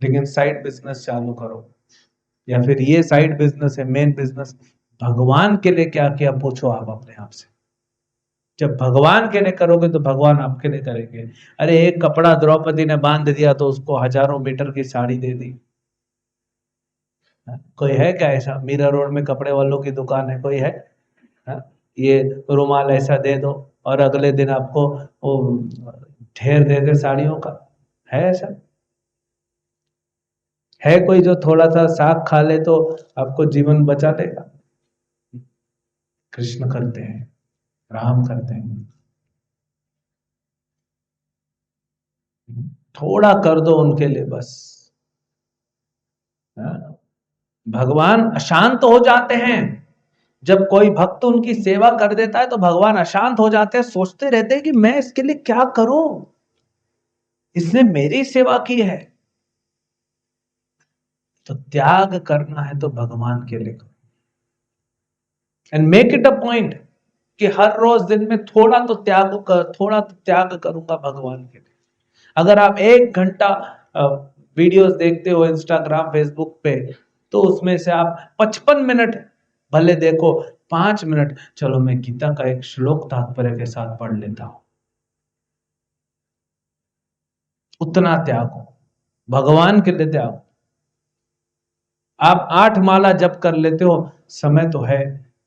लेकिन साइड बिजनेस चालू करो, या फिर ये साइड बिजनेस है, मेन बिजनेस भगवान के लिए क्या किया पूछो आप अपने आप से। जब भगवान के लिए करोगे तो भगवान आपके लिए करेंगे। अरे एक कपड़ा द्रौपदी ने बांध दिया तो उसको हजारों मीटर की साड़ी दे दी। कोई है क्या ऐसा? मीरा रोड में कपड़े वालों की दुकान है, कोई है? हाँ? ये रुमाल ऐसा दे दो और अगले दिन आपको वो ढेर दे दे साड़ियों का, है ऐसा? है कोई जो थोड़ा सा साग खा ले तो आपको जीवन बचा देगा? कृष्ण करते हैं, राम करते हैं। थोड़ा कर दो उनके लिए बस। हाँ? भगवान अशांत हो जाते हैं जब कोई भक्त उनकी सेवा कर देता है, तो भगवान अशांत हो जाते हैं, सोचते रहते हैं कि मैं इसके लिए क्या करूं, इसने मेरी सेवा की है। तो त्याग करना है तो भगवान के लिए करो, and make it a point कि हर रोज दिन में थोड़ा तो त्याग करूंगा भगवान के लिए। अगर आप 1 घंटा वीडियोस देखते हो इंस्टाग्राम फेसबुक पे, तो उसमें से आप 55 मिनट भले देखो, 5 मिनट चलो मैं गीता का एक श्लोक तात्पर्य के साथ पढ़ लेता हूं। उतना त्यागो, भगवान के लिए त्यागो। आप 8 माला जप कर लेते हो, समय तो है,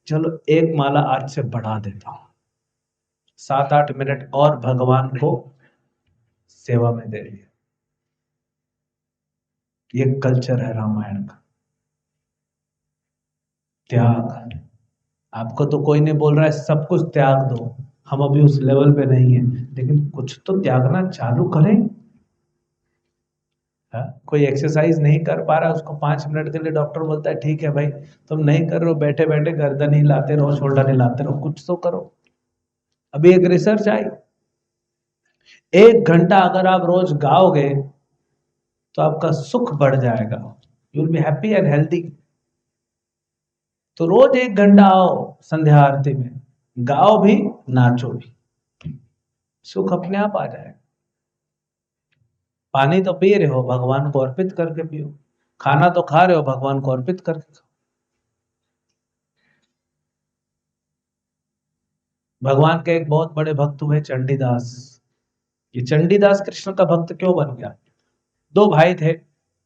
चलो 1 माला आज से बढ़ा देता हूं, 7-8 मिनट और भगवान को सेवा में दे लिया। ये कल्चर है रामायण का, त्याग। आपको तो कोई नहीं बोल रहा है सब कुछ त्याग दो, हम अभी उस लेवल पे नहीं है, लेकिन कुछ तो त्यागना चालू करें। हाँ? कोई एक्सरसाइज नहीं कर पा रहा, उसको 5 मिनट के लिए डॉक्टर बोलता है ठीक है भाई तुम नहीं कर रहे हो, बैठे बैठे गर्दन हिलाते रहो, शोल्डर हिलाते रहो, कुछ तो करो। अभी एक रिसर्च आई, 1 घंटा अगर आप रोज गाओगे तो आपका सुख बढ़ जाएगा, you will be happy and healthy. तो रोज 1 घंटा आओ संध्या आरती में, गाओ भी नाचो भी, सुख अपने आप आ जाएगा। पानी तो पी रहे हो, भगवान को अर्पित करके पियो। खाना तो खा रहे हो, भगवान को अर्पित करके खाओ। भगवान के एक बहुत बड़े भक्त हुए चंडीदास। ये चंडीदास कृष्ण का भक्त क्यों बन गया? 2 भाई थे,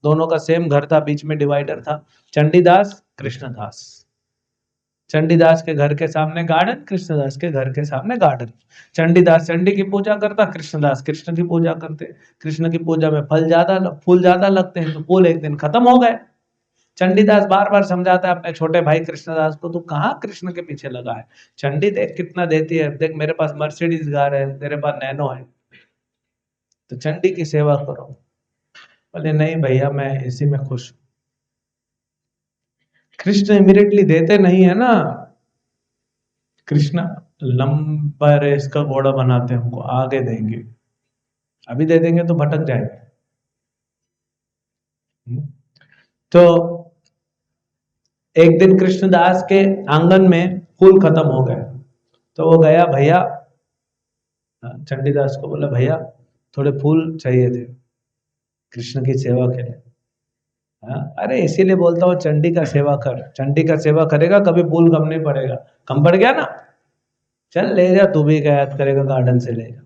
दोनों का सेम घर था, बीच में डिवाइडर था, चंडीदास कृष्णदास। चंडीदास के घर के सामने गार्डन, कृष्णदास के घर के सामने गार्डन। चंडीदास चंडी की पूजा करता, कृष्णदास कृष्ण की पूजा करते। कृष्ण की पूजा में फूल ज्यादा लगते हैं, तो फूल एक दिन खत्म हो गए। चंडीदास बार बार समझाता है अपने छोटे भाई कृष्णदास को, तू कहाँ कृष्ण के पीछे लगा है, चंडी देख कितना देती है, देख मेरे पास मर्सिडीज कार है, तेरे पास नैनो है, तो चंडी की सेवा करो। बोले नहीं भैया मैं इसी में खुश हूं। कृष्ण इमीडिएटली देते नहीं है ना, कृष्ण लंबा रेस का घोड़ा बनाते हैं, हमको आगे देंगे, अभी दे देंगे तो भटक जाएंगे। तो एक दिन कृष्णदास के आंगन में फूल खत्म हो गए, तो वो गया भैया, चंडीदास को बोला भैया थोड़े फूल चाहिए थे कृष्ण की सेवा के लिए। हाँ? अरे इसीलिए बोलता हूँ चंडी का सेवा कर, चंडी का सेवा करेगा कभी फूल कम नहीं पड़ेगा। कम पड़ गया ना, चल ले जा, तू भी क्या याद करेगा, गार्डन से ले जा।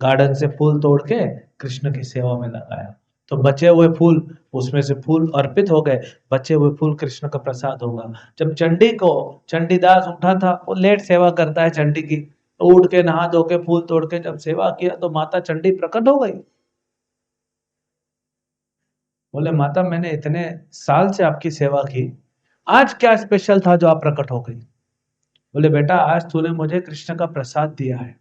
गार्डन से फूल तोड़ के कृष्ण की सेवा में लगाया, तो बचे हुए फूल, उसमें से फूल अर्पित हो गए, बचे हुए फूल कृष्ण का प्रसाद होगा। जब चंडी को चंडीदास उठा था, वो लेट सेवा करता है चंडी की, तो उठ के नहा धो के फूल तोड़ के जब सेवा किया तो माता चंडी प्रकट हो गई। बोले माता मैंने इतने साल से आपकी सेवा की, आज क्या स्पेशल था जो आप प्रकट हो गई? बोले बेटा आज तूने मुझे कृष्ण का प्रसाद दिया है,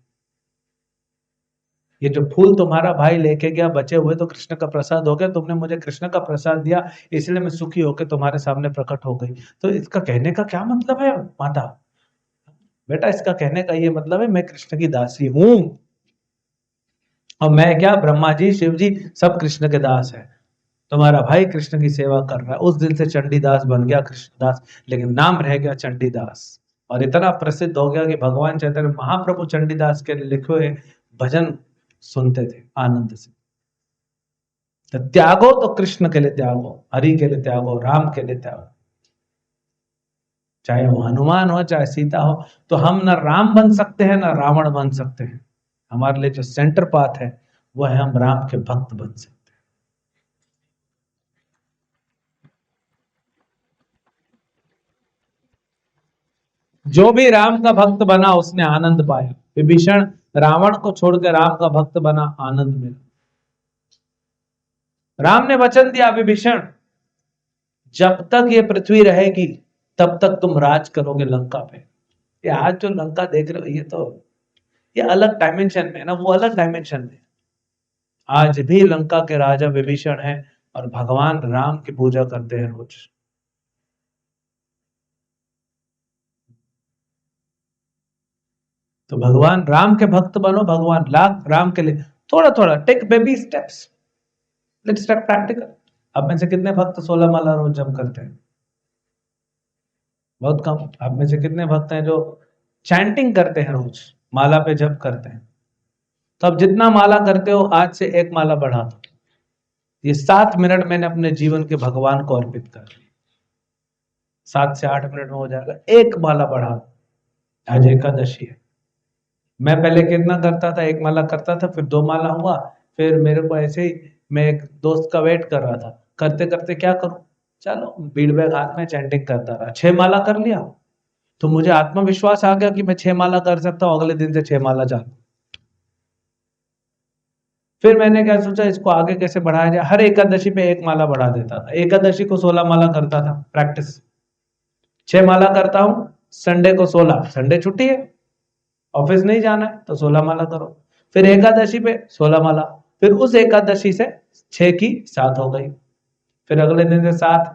ये जो फूल तुम्हारा भाई लेके गया बचे हुए तो कृष्ण का प्रसाद हो गया, तुमने मुझे कृष्ण का प्रसाद दिया, इसलिए मैं सुखी होकर तुम्हारे सामने प्रकट हो गई। तो इसका कहने का क्या मतलब है माता? बेटा इसका कहने का ये मतलब है मैं कृष्ण की दासी हूं, और मैं क्या, ब्रह्मा जी शिव जी सब कृष्ण के दास है। तुम्हारा भाई कृष्ण की सेवा कर रहा है। उस दिन से चंडीदास बन गया कृष्णदास, लेकिन नाम रह गया चंडीदास। और इतना प्रसिद्ध हो गया कि भगवान चैतन्य महाप्रभु चंडीदास के लिखे हुए भजन सुनते थे आनंद से। तो त्यागो तो कृष्ण के लिए त्यागो, हरि के लिए त्यागो, राम के लिए त्यागो। चाहे वो हनुमान हो चाहे सीता हो। तो हम न राम बन सकते हैं न रावण बन सकते हैं। हमारे लिए जो सेंटर पाथ है वो है हम राम के भक्त बन सकते हैं। जो भी राम का भक्त बना उसने आनंद पाया। विभीषण रावण को छोड़कर राम का भक्त बना, आनंद मिला। राम ने वचन दिया, विभीषण जब तक ये पृथ्वी रहेगी तब तक तुम राज करोगे लंका पे। ये आज जो लंका देख रहे हो ये अलग डायमेंशन में है ना, वो अलग डायमेंशन में। आज भी लंका के राजा विभीषण हैं और भगवान राम की पूजा करते हैं रोज। तो भगवान राम के भक्त बनो, भगवान राम के लिए थोड़ा थोड़ा take baby steps, let's step practical. आप में से कितने भक्त 16 माला रोज जप करते हैं? बहुत कम। आप में से कितने भक्त हैं जो चैंटिंग करते हैं, रोज माला पे जप करते हैं? तो अब जितना माला करते हो आज से एक माला बढ़ा दो। ये 7 मिनट मैंने अपने जीवन के भगवान को अर्पित कर दिए। 7 से 8 मिनट में हो जाएगा। एक माला बढ़ा दो। आज एकादशी है। मैं पहले कितना करता था, एक माला करता था, फिर 2 माला हुआ, फिर मेरे को ऐसे ही मैं एक दोस्त का वेट कर रहा था, करते करते क्या करूं, चलो बीड़ बैग हाथ में चैंटिंग करता रहा, 6 माला कर लिया। तो मुझे आत्मविश्वास आ गया कि मैं 6 माला कर सकता हूं। अगले दिन से 6 माला चालू। फिर मैंने क्या सोचा, इसको आगे कैसे बढ़ाया जाए। हर एकादशी पे एक माला बढ़ा देता था। एकादशी को 16 माला करता था। प्रैक्टिस। 6 माला करता हूं, संडे को 16, संडे छुट्टी है, ऑफिस नहीं जाना है, तो 16 माला करो। फिर एकादशी पे 16 माला, फिर उस एकादशी से 6 की 7 हो गई, फिर अगले दिन से 7,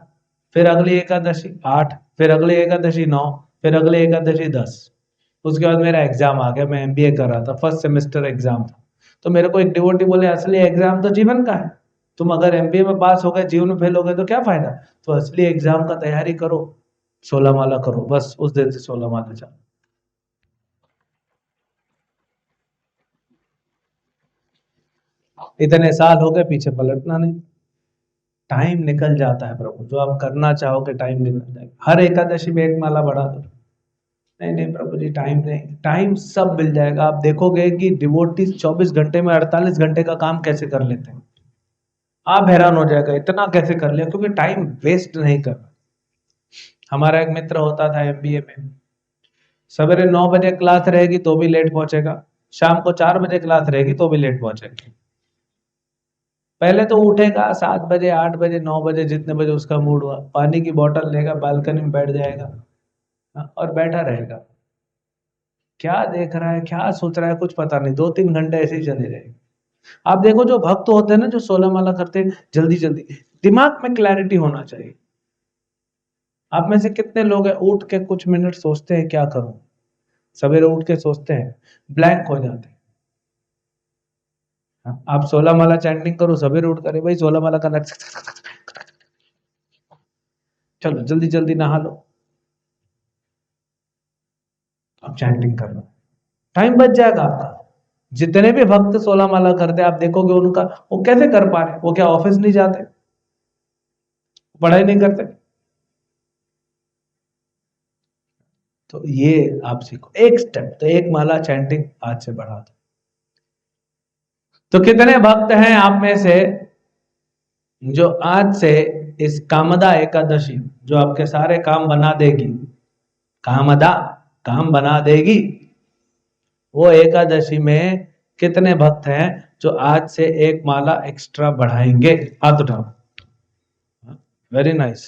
फिर अगली एकादशी 8, फिर अगली एकादशी 9, फिर अगली एकादशी 10। उसके बाद मेरा एग्जाम आ गया। मैं एमबीए कर रहा था, फर्स्ट सेमेस्टर एग्जाम था। तो मेरे को एक डिवोटी बोले, असली एग्जाम तो जीवन का है। तुम अगर एमबीए में पास हो गए, जीवन में फेल हो गए तो क्या फायदा। तो असली एग्जाम का तैयारी करो, 16 माला करो। बस उस दिन से 16 माला चालू। इतने साल हो गए, पीछे पलटना नहीं। टाइम निकल जाता है प्रभु, जो आप करना चाहोगे टाइम निकल जाएगा। हर एकादशी में एक माला बढ़ा दो। नहीं नहीं प्रभु जी, टाइम नहीं, टाइम सब मिल जाएगा। आप देखोगे कि डिवोटीज 24 घंटे में 48 घंटे का काम कैसे कर लेते हैं। आप हैरान हो जाएगा इतना कैसे कर लिया, क्योंकि टाइम वेस्ट नहीं करना। हमारा एक मित्र होता था एमबीए में, सवेरे 9 बजे क्लास रहेगी तो भी लेट पहुंचेगा, शाम को 4 बजे क्लास रहेगी तो भी लेट पहुंचेगा। पहले तो उठेगा 7 बजे, 8 बजे, 9 बजे, जितने बजे उसका मूड हुआ, पानी की बोतल लेगा, बालकनी में बैठ जाएगा, और बैठा रहेगा। क्या देख रहा है, क्या सोच रहा है, कुछ पता नहीं। 2-3 घंटे ऐसे ही चले जाएंगे। आप देखो जो भक्त होते हैं ना, जो 16 माला करते हैं, जल्दी जल्दी, दिमाग में क्लैरिटी होना चाहिए। आप में से कितने लोग हैं उठ के कुछ मिनट सोचते हैं क्या करूं? सवेरे उठ के सोचते हैं, ब्लैंक हो जाते हैं। आप 16 माला चैंटिंग करो, सवेरे उठ कर भाई 16 माला करना, चलो जल्दी जल्दी नहा लो, अब चैंटिंग कर लो, टाइम बच जाएगा आपका। जितने भी भक्त 16 माला करते हैं, आप देखोगे उनका, वो कैसे कर पा रहे, वो क्या ऑफिस नहीं जाते, पढ़ाई नहीं करते। तो ये आप सीखो एक स्टेप, तो एक माला चैंटिंग आज से बढ़ा दो। तो कितने भक्त हैं आप में से जो आज से इस कामदा एकादशी, जो आपके सारे काम बना देगी, कामदा काम बना देगी, वो एकादशी में कितने भक्त हैं जो आज से एक माला एक्स्ट्रा बढ़ाएंगे? हाथ उठाओ। वेरी नाइस,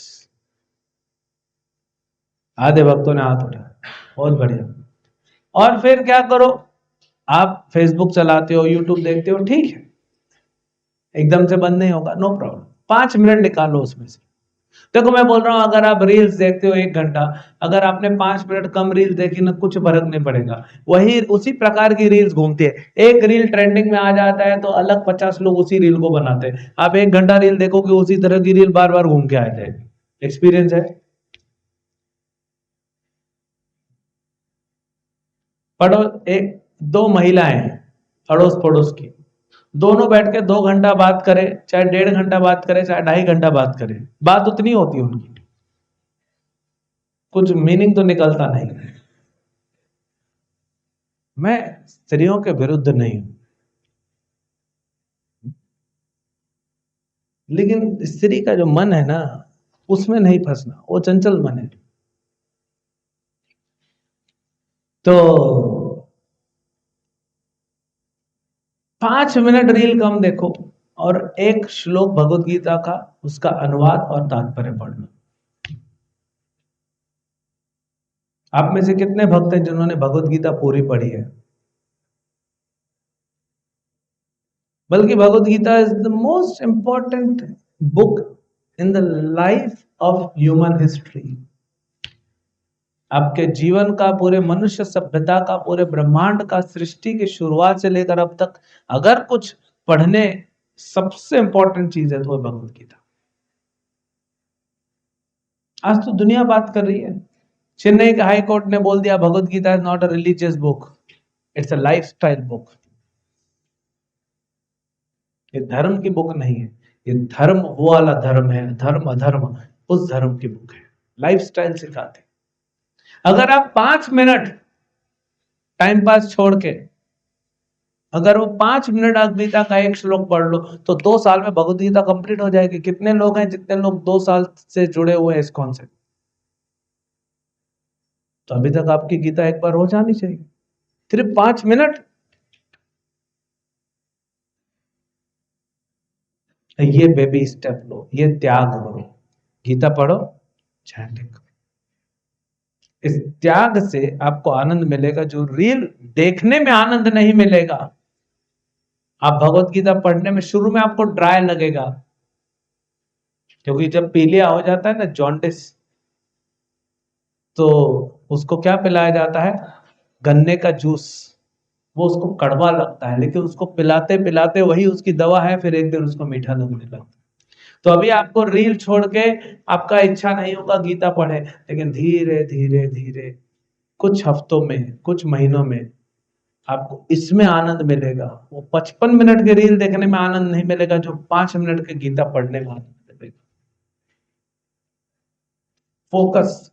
आधे भक्तों ने हाथ उठाया, बहुत बढ़िया। और फिर क्या करो, आप फेसबुक चलाते हो, यूट्यूब देखते हो, ठीक है, एकदम से बंद नहीं होगा, नो प्रॉब्लम। 5 मिनट निकालो उसमें से। देखो मैं बोल रहा हूं, अगर आप रील्स देखते हो 1 घंटा, अगर आपने 5 मिनट कम रील्स देखी ना, कुछ फर्क नहीं पड़ेगा। वही उसी प्रकार की रील्स घूमती है। एक रील ट्रेंडिंग में आ जाता है तो अलग 50 लोग उसी रील को बनाते हैं। आप 1 घंटा रील देखोगे, उसी तरह की रील बार बार घूम के आ जाएगी। एक्सपीरियंस है। पढ़ो, एक 2 महिलाएं हैं अड़ोस पड़ोस की, दोनों बैठ के 2 घंटा बात करें, चाहे 1.5 घंटा बात करें, चाहे 2.5 घंटा बात करें, बात उतनी होती है उनकी। कुछ मीनिंग तो निकलता नहीं। मैं स्त्रियों के विरुद्ध नहीं हूं, लेकिन स्त्री का जो मन है ना, उसमें नहीं फंसना, वो चंचल मन है। तो 5 मिनट रील कम देखो और एक श्लोक भगवत गीता का, उसका अनुवाद और तात्पर्य पढ़ लो। आप में से कितने भक्त हैं जिन्होंने भगवत गीता पूरी पढ़ी है? बल्कि Bhagavad Gita is the most important book in the life of human history. आपके जीवन का, पूरे मनुष्य सभ्यता का, पूरे ब्रह्मांड का, सृष्टि की शुरुआत से लेकर अब तक अगर कुछ पढ़ने सबसे इंपॉर्टेंट चीज है तो भगवत गीता। आज तो दुनिया बात कर रही है। चेन्नई के हाई कोर्ट ने बोल दिया Bhagavad Gita is not a religious book, it's a lifestyle book. ये धर्म की बुक नहीं है, ये धर्म वो वाला धर्म है, धर्म अधर्म उस धर्म की बुक है। लाइफस्टाइल सिखाते। अगर आप 5 मिनट टाइम पास छोड़ के अगर वो 5 मिनट आप गीता का एक श्लोक पढ़ लो तो 2 साल में भगवत गीता कंप्लीट हो जाएगी। कितने लोग हैं जितने लोग 2 साल से जुड़े हुए हैं इस्कॉन से? तो अभी तक आपकी गीता एक बार हो जानी चाहिए। सिर्फ 5 मिनट। ये बेबी स्टेप लो, ये त्याग करो। गीता पढ़ो, चैंटिंग करो। इस त्याग से आपको आनंद मिलेगा जो रील देखने में आनंद नहीं मिलेगा। आप भगवत गीता पढ़ने में शुरू में आपको ड्राई लगेगा, क्योंकि जब पीलिया हो जाता है ना, जॉन्डिस, तो उसको क्या पिलाया जाता है? गन्ने का जूस। वो उसको कड़वा लगता है, लेकिन उसको पिलाते पिलाते वही उसकी दवा है, फिर एक दिन उसको मीठा लगने लगता है। तो अभी आपको रील छोड़ के आपका इच्छा नहीं होगा गीता पढ़े, लेकिन धीरे धीरे धीरे कुछ हफ्तों में, कुछ महीनों में आपको इसमें आनंद मिलेगा। वो 55 मिनट के रील देखने में आनंद नहीं मिलेगा जो 5 मिनट के गीता पढ़ने में आनंद मिलेगा। फोकस,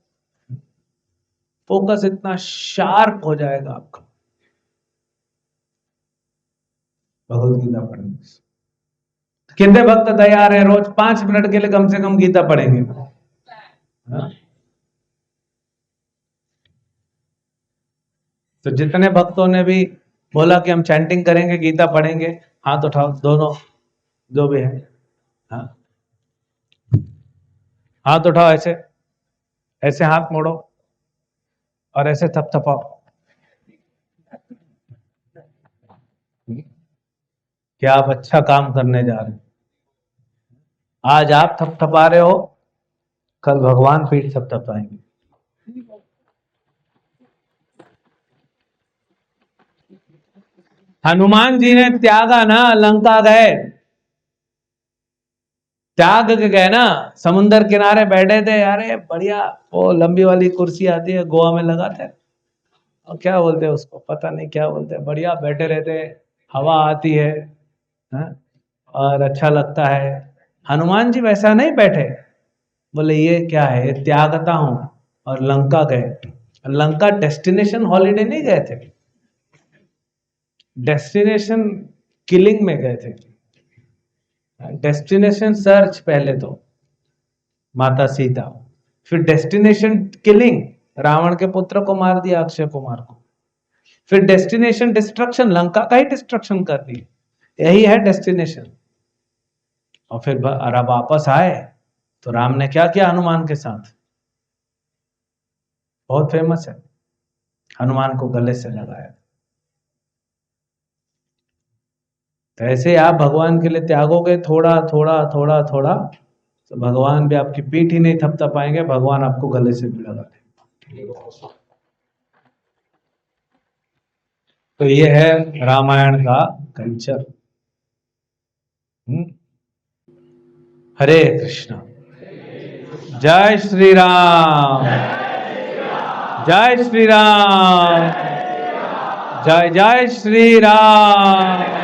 फोकस इतना शार्प हो जाएगा आपका भगवत गीता पढ़ने से। कितने भक्त तैयार है रोज 5 मिनट के लिए कम से कम गीता पढ़ेंगे? हाँ? तो जितने भक्तों ने भी बोला कि हम चैंटिंग करेंगे, गीता पढ़ेंगे, हाथ उठाओ दोनों, जो भी है। हाँ, हाथ उठाओ, ऐसे ऐसे हाथ मोड़ो और ऐसे थपथपाओ कि आप अच्छा काम करने जा रहे हैं। आज आप थपथपा रहे हो, कल भगवान पीठ थपथपाएंगे। हनुमान जी ने त्यागा ना, लंका गए, त्याग के गए ना, समुन्दर किनारे बैठे थे। अरे बढ़िया, वो लंबी वाली कुर्सी आती है गोवा में लगाते हैं, और क्या बोलते हैं उसको, पता नहीं क्या बोलते हैं, बढ़िया बैठे रहते, हवा आती है, हाँ? और अच्छा लगता है। हनुमान जी वैसा नहीं बैठे, बोले ये क्या है, ये त्यागता हूं, और लंका गए। लंका डेस्टिनेशन हॉलिडे नहीं गए थे, डेस्टिनेशन किलिंग में गए थे। डेस्टिनेशन सर्च पहले तो माता सीता, फिर डेस्टिनेशन किलिंग, रावण के पुत्र को मार दिया, अक्षय कुमार को। फिर डेस्टिनेशन डिस्ट्रक्शन, लंका का ही डिस्ट्रक्शन कर दिया। यही है डेस्टिनेशन। और फिर वापस आए तो राम ने क्या किया हनुमान के साथ? बहुत फेमस है, हनुमान को गले से लगाया। तो ऐसे आप भगवान के लिए त्यागोगे थोड़ा थोड़ा थोड़ा थोड़ा, तो भगवान भी आपकी पीठ ही नहीं थपथपाएंगे, भगवान आपको गले से भी लगा देंगे। तो ये है रामायण का कल्चर। हरे कृष्णा, जय श्री राम, जय श्री राम, जय जय श्री राम।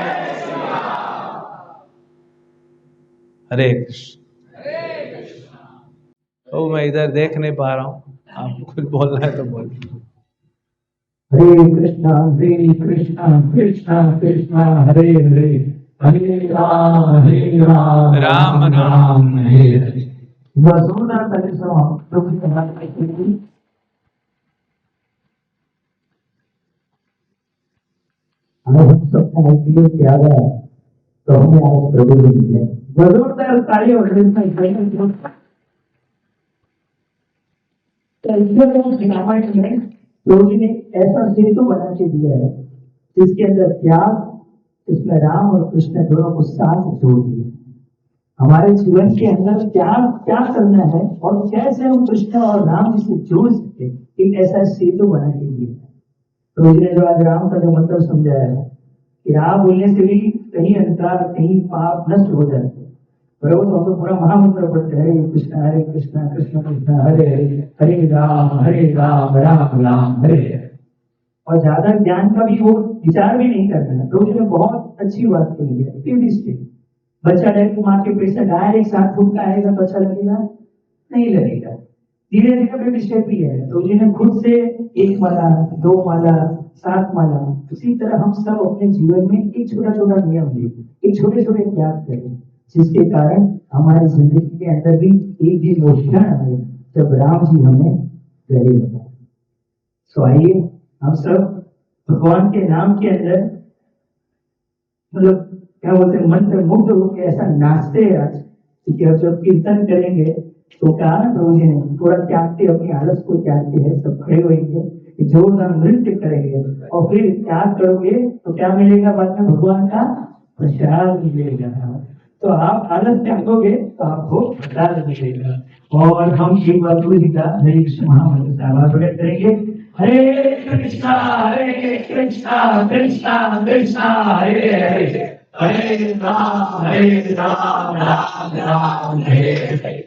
हरे कृष्ण। वो मैं इधर देख नहीं पा रहा हूँ, आप कुछ बोलना है तो बोलिए। हरे कृष्णा कृष्णा कृष्णा हरे हरे, हरे राम राम राम राम हरे हरे। वसुधा परिश्रम प्रभु के नाम में हम सबका उपयोग किया गया, तो हमें आज प्रभु ने मिले। वसुधा कार्य और रामायण में प्रभु ने ऐसा सेतु बना के दिया है जिसके अंदर त्याग, इसमें राम और कृष्ण दोनों को साथ जोड़ दिया। हमारे जीवन के अंदर त्याग क्या करना है और कैसे हम कृष्ण और राम जी से जुड़ सकते, एक ऐसा सेतु बना के दिया। प्रभु जी ने जो आज राम का जो मतलब समझाया है कि राम बोलने से भी कहीं अंतराल, कहीं पाप नष्ट हो जाते हैं। प्रभु तो हम तो पूरा महामंत्र पढ़ते हैं, हरे कृष्णा कृष्ण कृष्ण हरे हरे, हरे राम राम राम हरे हरे। और ज्यादा ज्ञान का भी वो विचार भी नहीं करना है। प्रभु जी ने बहुत अच्छी बात कही है, टीवी स्टेप। बच्चा डायरेक्ट माँ के पेट से डायरेक्ट 7 फुट का आएगा तो अच्छा लगेगा? नहीं लगेगा। धीरे धीरे बेबी स्टेप ही है। प्रभु जी ने खुद से 1 माला, 2 माला, 7 माला, उसी तरह हम सब अपने जीवन में एक छोटा छोटा नियम ले, एक छोटे छोटे त्याग करें, जिसके कारण हमारी जिंदगी के अंदर भी एक दिन वो क्षण आए जब राम जी हमें गले लगाए। तो आइए हम सब भगवान के नाम के अंदर मतलब क्या बोलते हैं, मंत्र मुग्ध होकर ऐसा नाचते हैं आज, क्योंकि अब जब कीर्तन करेंगे तो क्या ना प्रभु जी ने थोड़ा त्यागते, अपनी आलस को त्यागते हैं, सब खड़े होंगे, जोरदार नृत्य करेंगे और फिर त्याग करोगे तो क्या मिलेगा? बाद में भगवान का प्रसाद मिलेगा। तो आप आलस त्यागोगे तो आपको प्रसाद मिलेगा। और हम एक बार गुरु जी का हरे कृष्ण महामंत्र का आवाज प्रकट करेंगे। हरे कृष्णा कृष्णा कृष्णा हरे हरे, हरे राम राम राम हरे हरे।